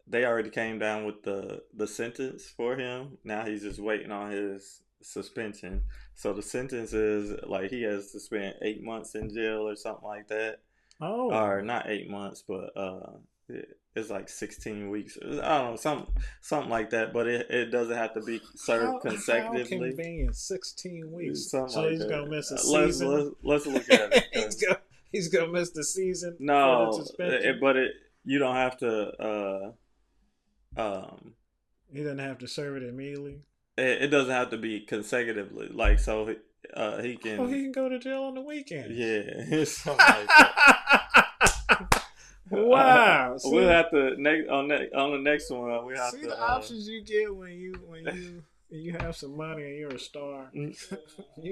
they already came down with the sentence for him. Now he's just waiting on his suspension. So the sentence is like he has to spend 8 months in jail or something like that. Oh, or not 8 months, but it's like 16 weeks. I don't know, something like that. But it doesn't have to be served consecutively. How convenient! 16 weeks. Something so like he's that. gonna miss a season. Let's look at it. he's gonna miss the season. No, for the suspension. but you don't have to. He doesn't have to serve it immediately. It doesn't have to be consecutively. Like so, he can. Oh, he can go to jail on the weekend. Yeah, something like that. Wow. We'll have to on the next one. We have see to the options you get when you have some money and you're a star. You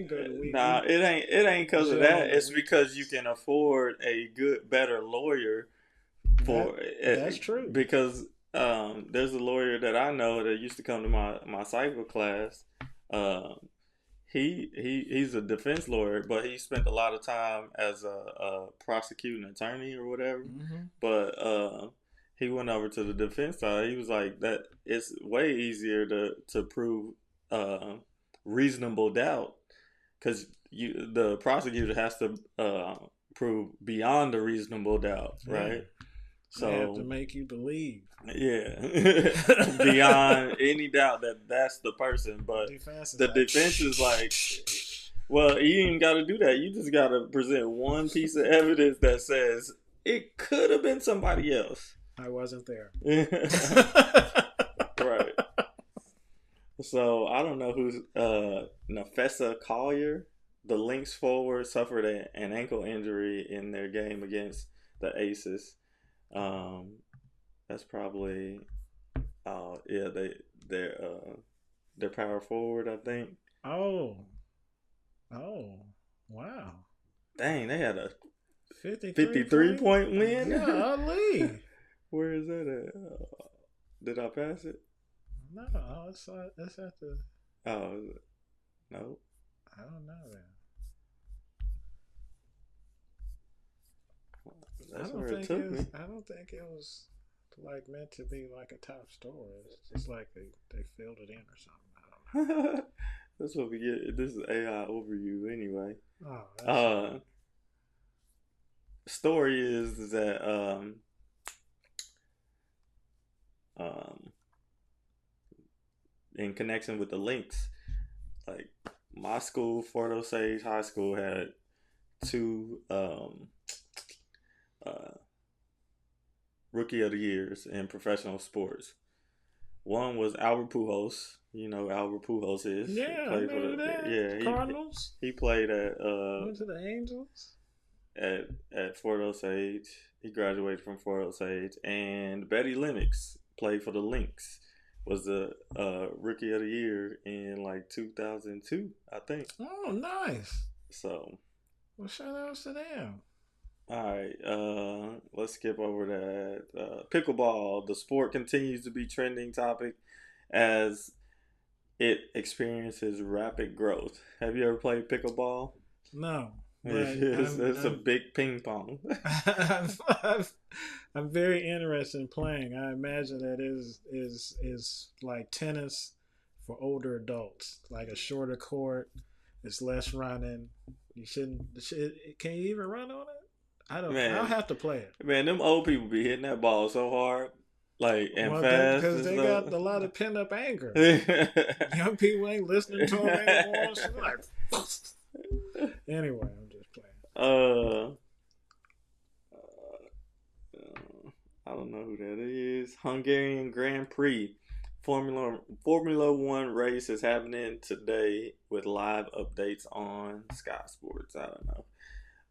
go to weekend. Nah, it ain't because of that. It's because you can afford a better lawyer for. That's true. Because there's a lawyer that I know that used to come to my cyber class. He's a defense lawyer, but he spent a lot of time as a prosecuting attorney or whatever. Mm-hmm. But he went over to the defense side. He was like, that it's way easier to prove reasonable doubt because the prosecutor has to prove beyond a reasonable doubt, right? So they have to make you believe. Yeah, beyond any doubt that that's the person. But the defense is like, well, you ain't got to do that. You just got to present one piece of evidence that says it could have been somebody else. I wasn't there. Right. So I don't know who's Nafessa Collier. The Lynx forward suffered an ankle injury in their game against the Aces. That's probably they're power forward, I think. Oh wow, dang, they had a 53 point win. Golly. Where is that at? Did I pass it? No, it's at the. Oh no, I don't know that. That's where it took me. I don't think it was like meant to be like a top story. It's just like they filled it in or something. I don't know. That's what we get. This is AI overview anyway. Oh. Story is that in connection with the Lynx, like my school, Fort Osage High School, had two Rookie of the Years in professional sports. One was Albert Pujols. You know who Albert Pujols is. Yeah, I remember that. Yeah, Cardinals. He played at went to the Angels. At Fort Osage. He graduated from Fort Osage. And Betty Lennox played for the Lynx. was the Rookie of the Year in like 2002, I think. Oh, nice. So, Well, shout outs to them. all right, let's skip over that. Pickleball, the sport continues to be trending topic as it experiences rapid growth. Have you ever played pickleball? No, but It's a big ping pong. I'm very interested in playing. I imagine that is like tennis for older adults, like a shorter court. It's less running. You shouldn't. Can you even run on it? I don't. Man, I'll have to play it. man, them old people be hitting that ball so hard, like and Well, fast, because and they stuff. got a lot of pent up anger. Young people ain't listening to them anymore. So like, anyway, I'm just playing. I don't know who that is. Hungarian Grand Prix. Formula One race is happening today with live updates on Sky Sports. I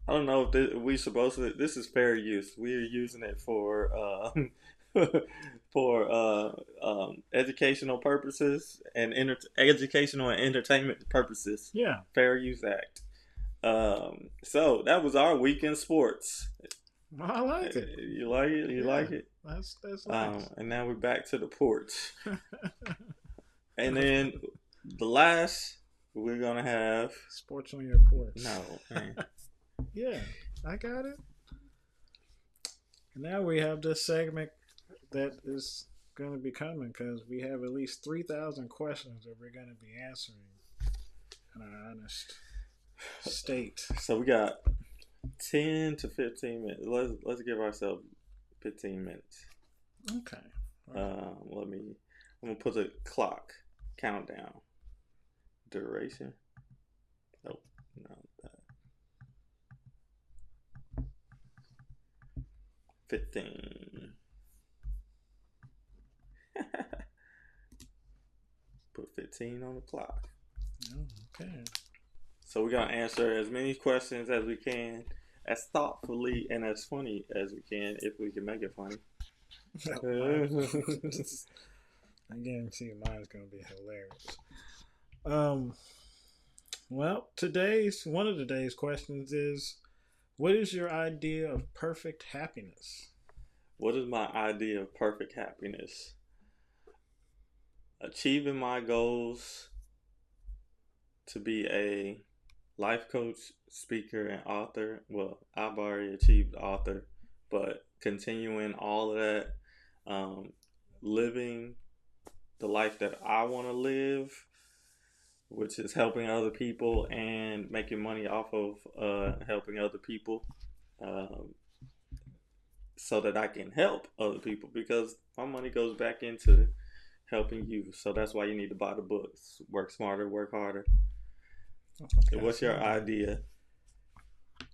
don't know if we supposed to. This is fair use. We are using it for educational purposes and educational and entertainment purposes. Yeah. Fair Use Act. So that was our weekend sports. Well, I like it. You like it? You like it? That's nice. And now we're back to the porch. And then the last we're gonna have sports on your porch. No, man. Yeah, I got it. And now we have this segment that is going to be coming because we have at least 3,000 questions that we're going to be answering in our honest state. So we got 10 to 15 minutes. Let's give ourselves 15 minutes. Okay. I'm gonna put the clock countdown. Duration. Oh, no. 15. Put 15 on the clock. Okay. So we're gonna answer as many questions as we can, as thoughtfully and as funny as we can, if we can make it funny. I guarantee you mine's gonna be hilarious. Well, one of today's questions is, what is your idea of perfect happiness? What is my idea of perfect happiness? Achieving my goals to be a life coach, speaker, and author. Well, I've already achieved author, but continuing all of that, living the life that I want to live, which is helping other people and making money off of helping other people, so that I can help other people, because my money goes back into helping you. So that's why you need to buy the books. Work smarter, work harder. Okay, what's your idea?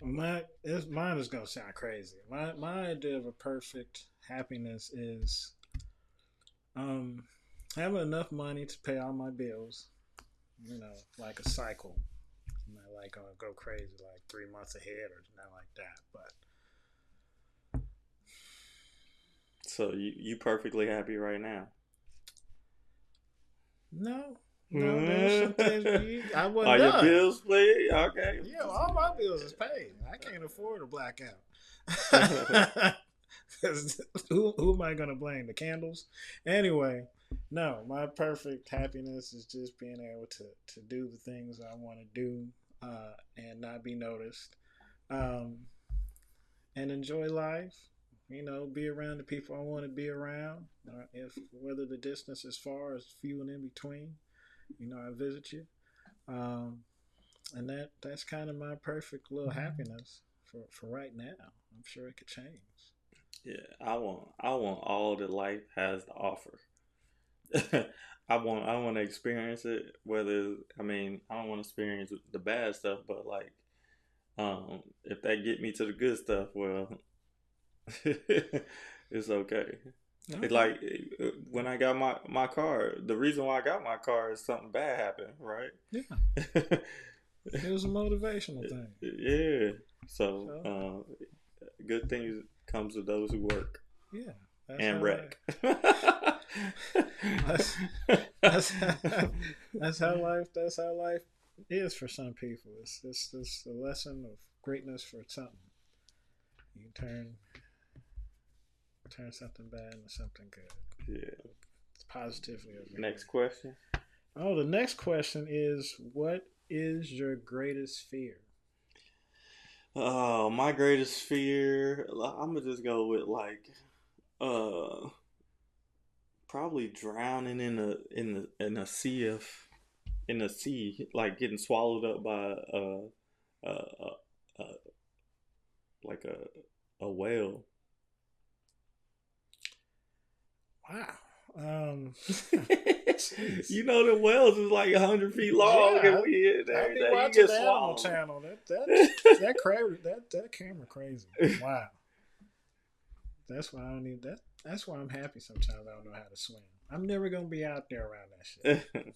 Mine is gonna sound crazy. My idea of a perfect happiness is having enough money to pay all my bills. You know, like a cycle. I'm not like gonna go crazy like 3 months ahead or nothing like that. But so you perfectly happy right now? No, there's some things I wasn't Are done. your bills paid? Okay. Yeah, all my bills is paid. I can't afford a blackout. Who am I gonna blame? The candles? Anyway, no, my perfect happiness is just being able to do the things I want to do and not be noticed, and enjoy life. You know, be around the people I want to be around. Whether the distance is far or few and in between, you know, I visit you, and that's kind of my perfect little happiness for right now. I'm sure it could change. Yeah, I want all that life has to offer. I want to experience it. I don't want to experience the bad stuff, but like, if that get me to the good stuff, well, it's okay. It's like when I got my car. The reason why I got my car is something bad happened, right? Yeah. It was a motivational thing. Yeah. So good things comes to those who work. Yeah. And wreck. That's, that's how life. That's how life is for some people. It's a lesson of greatness for something. You turn something bad into something good. Yeah. It's positively. Next question. Oh, the next question is, what is your greatest fear? Oh, my greatest fear. I'm gonna just go with like, probably drowning in a sea, like getting swallowed up by a, a like a whale. Wow. You know the whales is like 100 feet long, Yeah, and we in I'll there. be You watching get the Animal swallowed. Channel. That camera crazy. Wow. That's why I don't need that. That's why I'm happy sometimes I don't know how to swim. I'm never gonna be out there around that shit.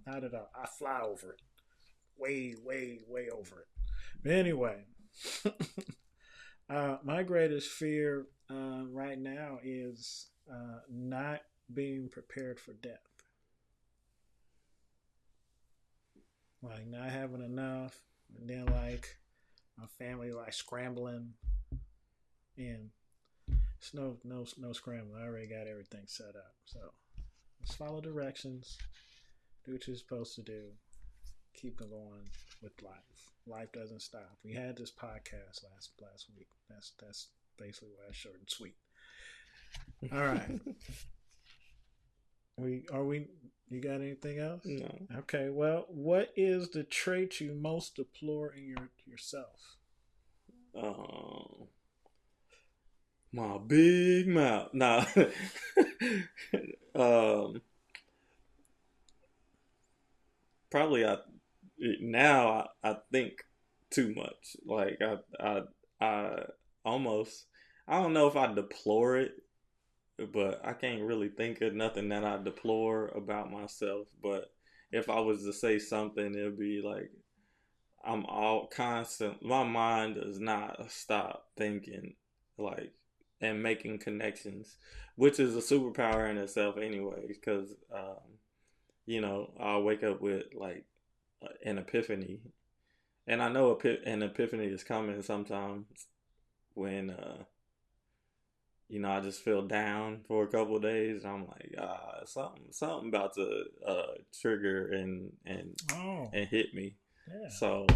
Not at all. I fly over it. Way, way, way over it. But anyway, my greatest fear right now is not being prepared for death. Like not having enough, and then like my family like scrambling, and it's no scrambling. I already got everything set up. So just follow directions, do what you're supposed to do, keep it going with life. Life doesn't stop. We had this podcast last week. That's basically why it's short and sweet. All right. We you got anything else? No. Okay. Well, what is the trait you most deplore in yourself? My big mouth. Nah. um, Probably I think too much. Like I almost, I don't know if I deplore it, but I can't really think of nothing that I deplore about myself. But if I was to say something, it'd be like I'm all constant. My mind does not stop thinking, like, and making connections, which is a superpower in itself, anyway. Because I'll wake up with like an epiphany, and I know an epiphany is coming sometimes when I just feel down for a couple of days. And I'm like, something about to trigger and Oh, and hit me. yeah. So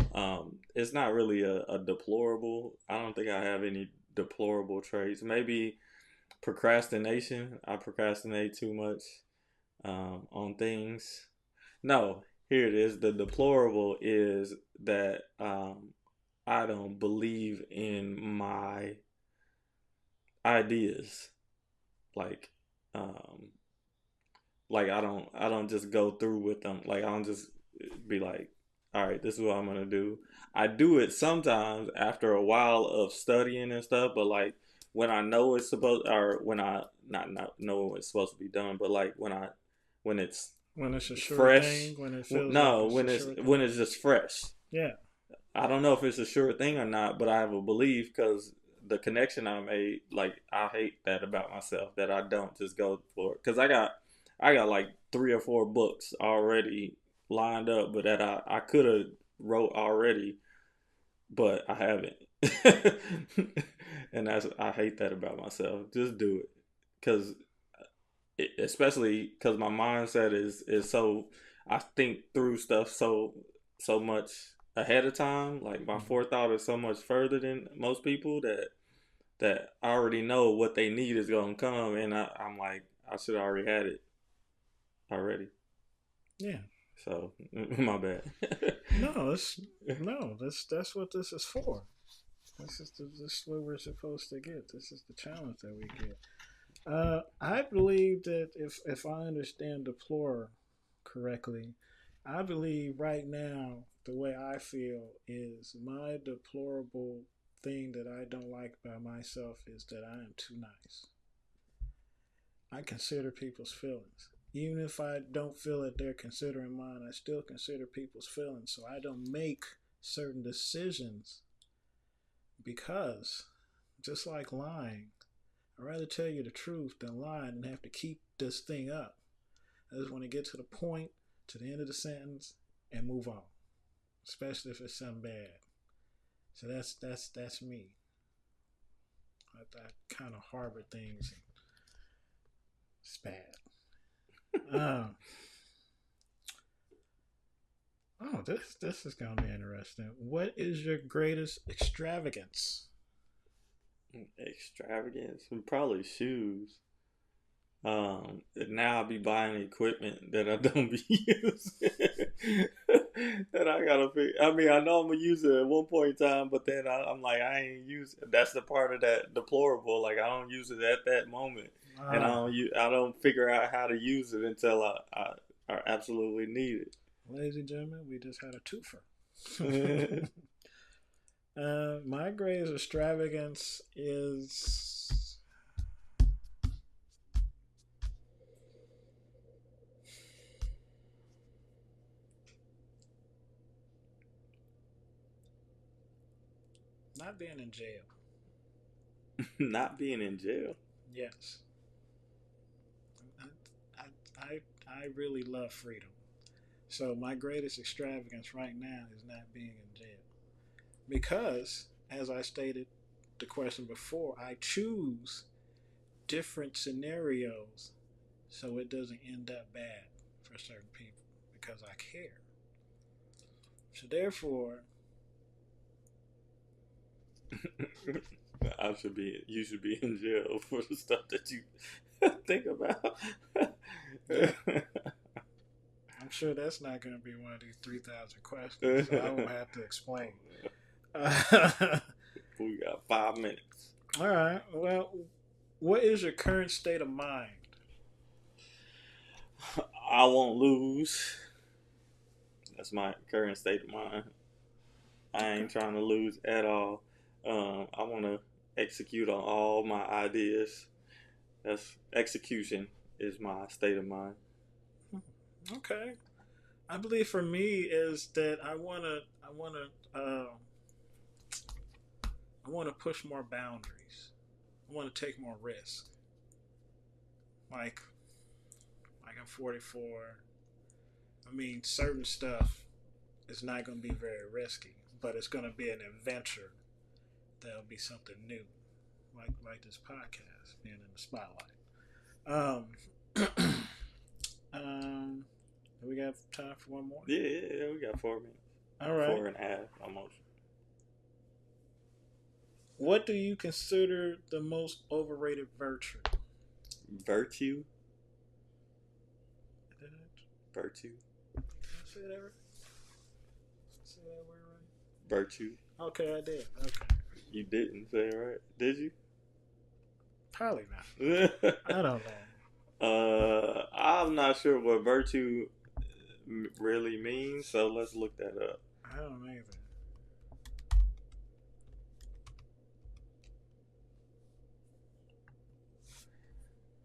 it's not really a deplorable. I don't think I have any deplorable traits. Maybe procrastination. I procrastinate too much on things. No, here it is. The deplorable is that I don't believe in my ideas. Like, um, like I don't just go through with them. Like I don't just be like, all right, this is what I'm gonna do. I do it sometimes after a while of studying and stuff, but like when I know it's supposed, or when I not know it's supposed to be done, but like when it's When it's a sure fresh. thing, when it feels No, like it's when a it's sure thing. when it's just fresh. Yeah. I don't know if it's a sure thing or not, but I have a belief because the connection I made. Like I hate that about myself, that I don't just go for it, because I got like 3 or 4 books already lined up, but that I could have wrote already, but I haven't. And I hate that about myself. Just do it, because especially because my mindset is so, I think through stuff so much ahead of time. Like my forethought is so much further than most people, that I already know what they need is gonna come, and I'm like, I should have already had it already. Yeah. So my bad. No, that's what this is for. This is what we're supposed to get. This is the challenge that we get. I believe that if I understand deplore correctly, I believe right now the way I feel is my deplorable thing that I don't like about myself is that I am too nice. I consider people's feelings. Even if I don't feel that they're considering mine, I still consider people's feelings. So I don't make certain decisions because, just like lying, I'd rather tell you the truth than lie and have to keep this thing up. I just want to get to the point, to the end of the sentence, and move on. Especially if it's something bad. So that's me. I kind of harbor things. It's bad. Oh, this is gonna be interesting. What is your greatest extravagance? Extravagance? Probably shoes. Now I'll be buying equipment that I don't be using. That I gotta figure. I mean, I know I'm gonna use it at one point in time, but then I'm like, I ain't use it. That's the part of that deplorable. Like, I don't use it at that moment, and I don't figure out how to use it until I absolutely need it. Ladies and gentlemen, we just had a twofer. My greatest extravagance is not being in jail. Not being in jail. Yes. I really love freedom. So my greatest extravagance right now is not being in jail. Because, as I stated the question before, I choose different scenarios so it doesn't end up bad for certain people because I care. So therefore, you should be in jail for the stuff that you think about. I'm sure that's not going to be one of these 3,000 questions, so I will have to explain. We got 5 minutes. All right. Well, what is your current state of mind? I won't lose. That's my current state of mind. I ain't trying to lose at all. I want to execute on all my ideas. That's execution is my state of mind. Okay. I believe for me is that I want to push more boundaries. I want to take more risk. Like I'm 44. I mean, certain stuff is not going to be very risky, but it's going to be an adventure. That'll be something new, like this podcast being in the spotlight. We got time for one more? Yeah, we got 4 minutes. All right. 4.5 almost. What do you consider the most overrated virtue? Virtue? Virtue. Did I say that right? Say that word right? Virtue. Okay, I did. Okay. You didn't say it right, did you? Probably not. I don't know. I'm not sure what virtue really means, so let's look that up. I don't either.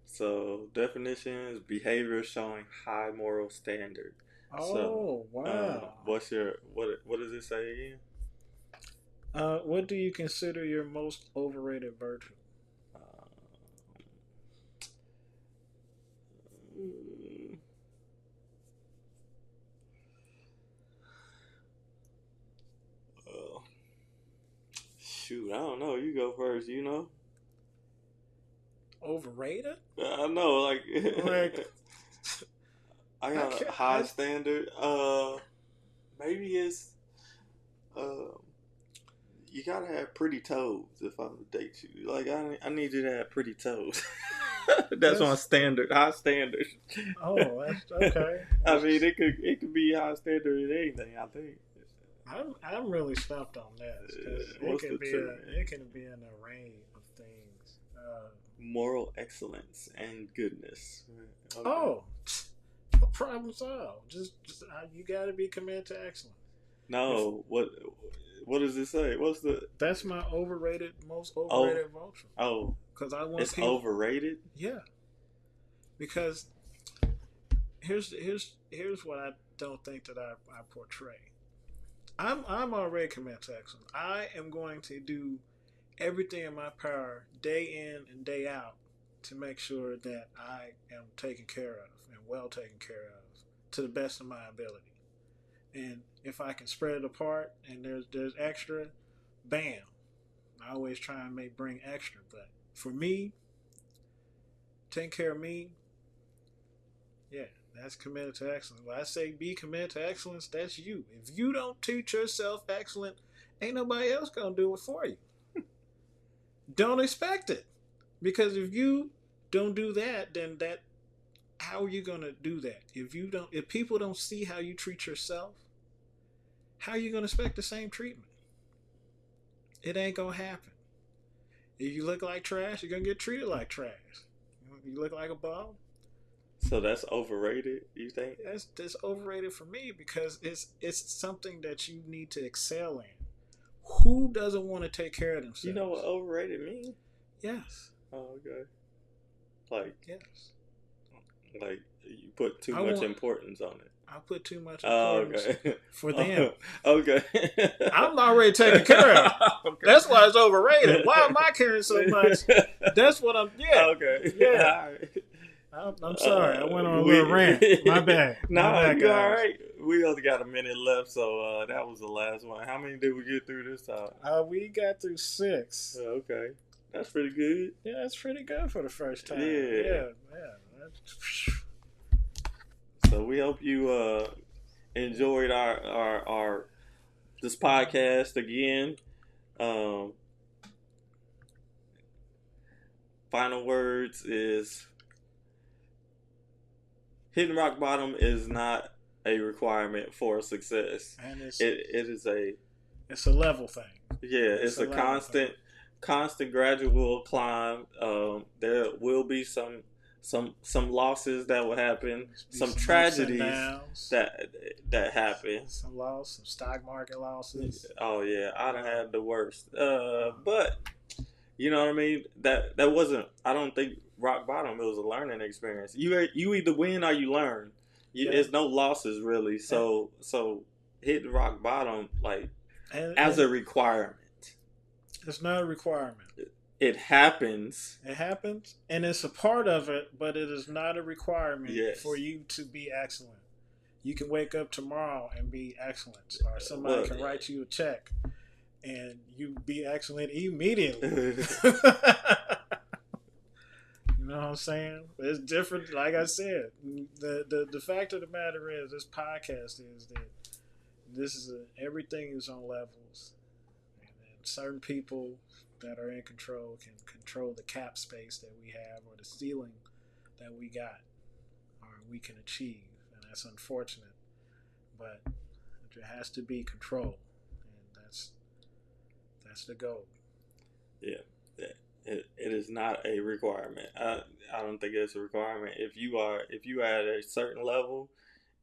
So definitions: behavior showing high moral standard. Oh, wow. What does it say again? What do you consider your most overrated virtue? Shoot, I don't know. You go first. You know. Overrated? I know, like I got a high standard. Maybe it's you gotta have pretty toes if I would date you. Like I need you to have pretty toes. That's my standard, high standard. Oh, that's okay. I mean, it could be high standard in anything. I think. I'm really stumped on that. It can be an array of things. Moral excellence and goodness. Okay. Oh, problem solved. Just you got to be committed to excellence. No, what does it say? That's my most overrated virtue. Oh, because I want it's overrated. Yeah, because here's what I don't think that I portray. I'm already committed to excellence. I am going to do everything in my power, day in and day out, to make sure that I am taken care of and well taken care of to the best of my ability. And if I can spread it apart and there's extra, bam. I always try and bring extra. But for me, taking care of me, yeah, that's committed to excellence. When I say be committed to excellence, that's you. If you don't teach yourself excellent, ain't nobody else gonna do it for you. Don't expect it. Because if you don't do that, then how are you gonna do that? If people don't see how you treat yourself, how are you gonna expect the same treatment? It ain't gonna happen. If you look like trash, you're gonna get treated like trash. You look like a bum. So that's overrated, you think? That's overrated for me because it's something that you need to excel in. Who doesn't want to take care of themselves? You know what overrated means? Yes. Oh, okay. Like, yes. Like you put too much importance on it. I put too much importance for them. Okay. I'm already taken care of. Okay. That's why it's overrated. Why am I caring so much? That's what I'm. Yeah. Okay. Yeah. All right. I'm sorry. I went on a little rant. My bad. No, you all right. We only got a minute left, so that was the last one. How many did we get through this time? We got through 6. Okay. That's pretty good. Yeah, that's pretty good for the first time. Yeah. Yeah. So we hope you enjoyed our this podcast again. Final words is hitting rock bottom is not a requirement for success. And it's a level thing. Yeah, it's a constant gradual climb. There will be some losses that will happen, some tragedies that happen. Some stock market losses. Oh yeah, I done had the worst. But you know what I mean. That wasn't. I don't think rock bottom. It was a learning experience. You either win or you learn. There's no losses really. So hit rock bottom as a requirement. It's not a requirement. It happens. It happens, and it's a part of it, but it is not a requirement for you to be excellent. You can wake up tomorrow and be excellent, or somebody can write you a check, and you be excellent immediately. You know what I'm saying? It's different. Like I said, the fact of the matter is, this podcast is that this is everything is on levels, and certain people that are in control can control the cap space that we have or the ceiling that we got or we can achieve, and that's unfortunate, but there has to be control, and that's the goal. Yeah, it is not a requirement. I don't think it's a requirement. If you are at a certain level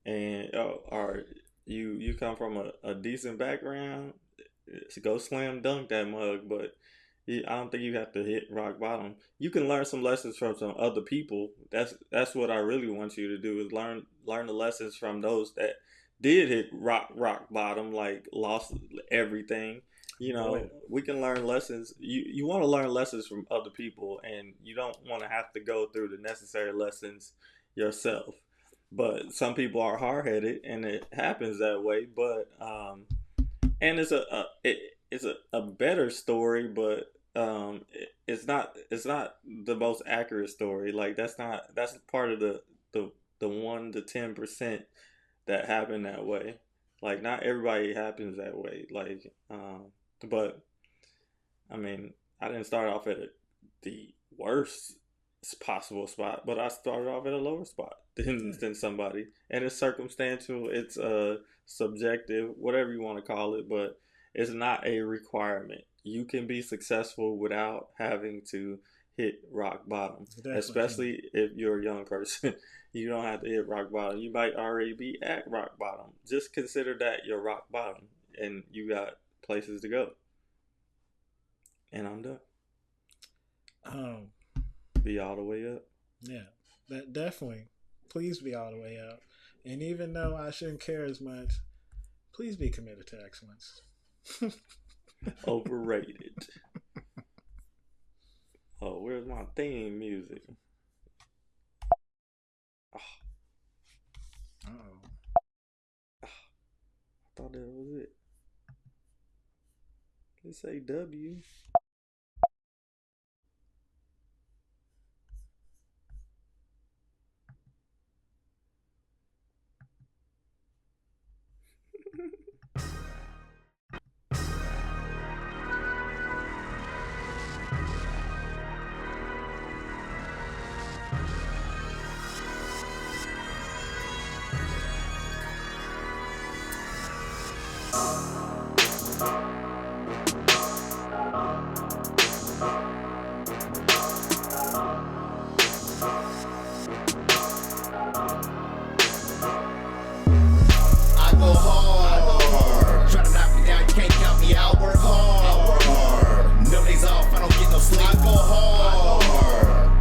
and or you come from a decent background, go slam dunk that mug, but I don't think you have to hit rock bottom. You can learn some lessons from some other people. That's what I really want you to do, is learn the lessons from those that did hit rock bottom, like lost everything. You know, we can learn lessons. You want to learn lessons from other people, and you don't want to have to go through the necessary lessons yourself. But some people are hard-headed, and it happens that way. But and it's a better story, but it's not the most accurate story. Like that's part of the 1 to 10% that happen that way. Like not everybody happens that way. Like but I mean, I didn't start off at the worst possible spot, but I started off at a lower spot than somebody, and it's circumstantial. It's subjective, whatever you want to call it, but it's not a requirement. You can be successful without having to hit rock bottom, especially if you're a young person. You don't have to hit rock bottom. You might already be at rock bottom. Just consider that your rock bottom, and you got places to go. And I'm done. Be all the way up. Yeah, that definitely. Please be all the way up. And even though I shouldn't care as much, please be committed to excellence. Overrated. Oh, where's my theme music? Uh-oh. I thought that was it. Let's say W. I go hard. Try to knock me down, you can't count me out. Work hard. No days off, I don't get no sleep. I go hard.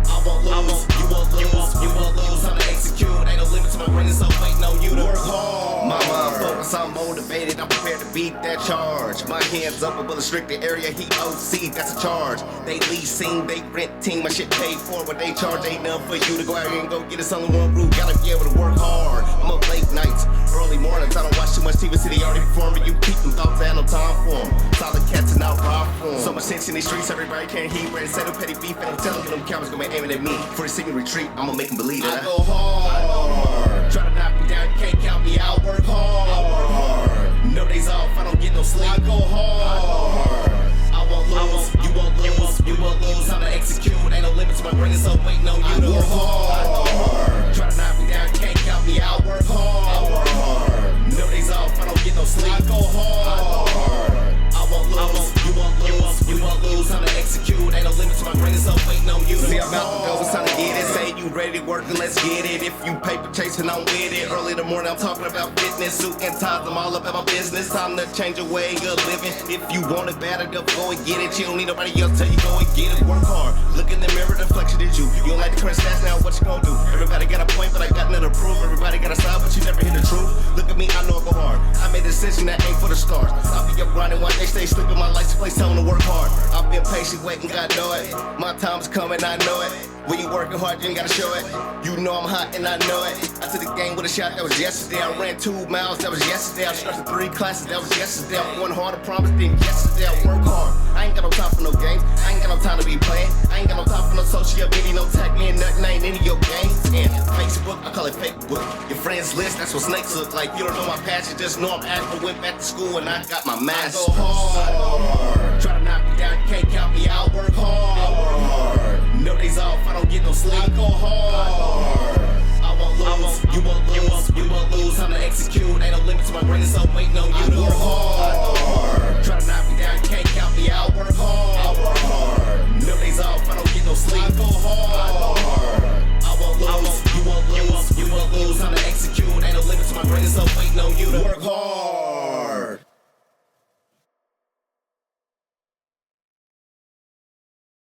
I won't lose, you won't lose, you won't lose. Time to execute, ain't no limit to my greatness. I'm waiting on you to work hard. My mind focused, I'm motivated, I'm prepared to beat that charge. My hands up above the restricted area, he OC, that's a charge. They leasing, they rent team, my shit paid for. What they charge ain't nothing for you to go out here and go get us on the one roof. Gotta be able to work hard. I'm up late nights, early mornings. I don't watch too much TV, see they already performing. You keep them thoughts, I have no time for them. Solid cats and out rock for them. So much tension in these streets, everybody can't heat. Ready to settle petty beef, and I'm telling them cowards gonna be aiming at me. For the single retreat, I'ma make them believe that I go hard. Try to knock me down, you can't count me out. Work hard. No days off, I don't get no sleep. I go hard. I won't lose, you won't lose, you won't lose. Time to execute, ain't no limit to my greatness. I'm waiting on you to work hard. Try to knock me down, you can't count me out. Work hard. No days off, I don't get no sleep. I go hard. I won't lose, you won't lose, you won't lose. Time to execute, ain't no limit to my greatness. I'm waiting on you to work hard. See, I'm about to go, it's time to get it. Say you ready to work, then let's get it. If you paper chasing, I'm with it. Early in the morning, I'm talking about fitness, suit and ties, I'm all about my business. Time to change your way of living. If you want it bad enough, go and get it. You don't need nobody else tell you go and get it. Work hard, look in the mirror, the reflection is you. You don't like the current stats now, what you gonna do? Everybody got a point, but I got nothing to prove. Everybody got a side, but you never hear the truth. Look at me, I know I go hard. I made a decision that ain't for the stars. I'll be up grinding while they stay sleeping. My life's a place telling them to work hard. I've been patient, waiting, God know it. My time's coming, I know it. When you working hard, you ain't gotta show it. You know I'm hot and I know it. I took the game with a shot, that was yesterday. I ran 2 miles, that was yesterday. I started 3 classes, that was yesterday. I'm going hard, I promise, then yesterday I work hard. I ain't got no time for no games. I ain't got no time to be playing. I ain't got no time for no social media, no tag me and nothing. I ain't into your games. And Facebook, I call it fake book. Your friends list, that's what snakes look like. You don't know my passion, just know I'm active. Went back to school and I got my master's. I go hard. Try to knock me down, you can't count me out. Work hard. No days off, I don't get no sleep. I go hard. I won't lose, you won't lose, you won't lose. Time to execute, ain't no limit to my greatness. I'm waiting on you to work hard. Try to knock me down, you can't count me out. Work hard. No days off, I don't get no sleep. I go hard. I won't lose, you won't lose, you won't lose. Time to execute, ain't no limit to my greatness. I'm waiting on you to work hard.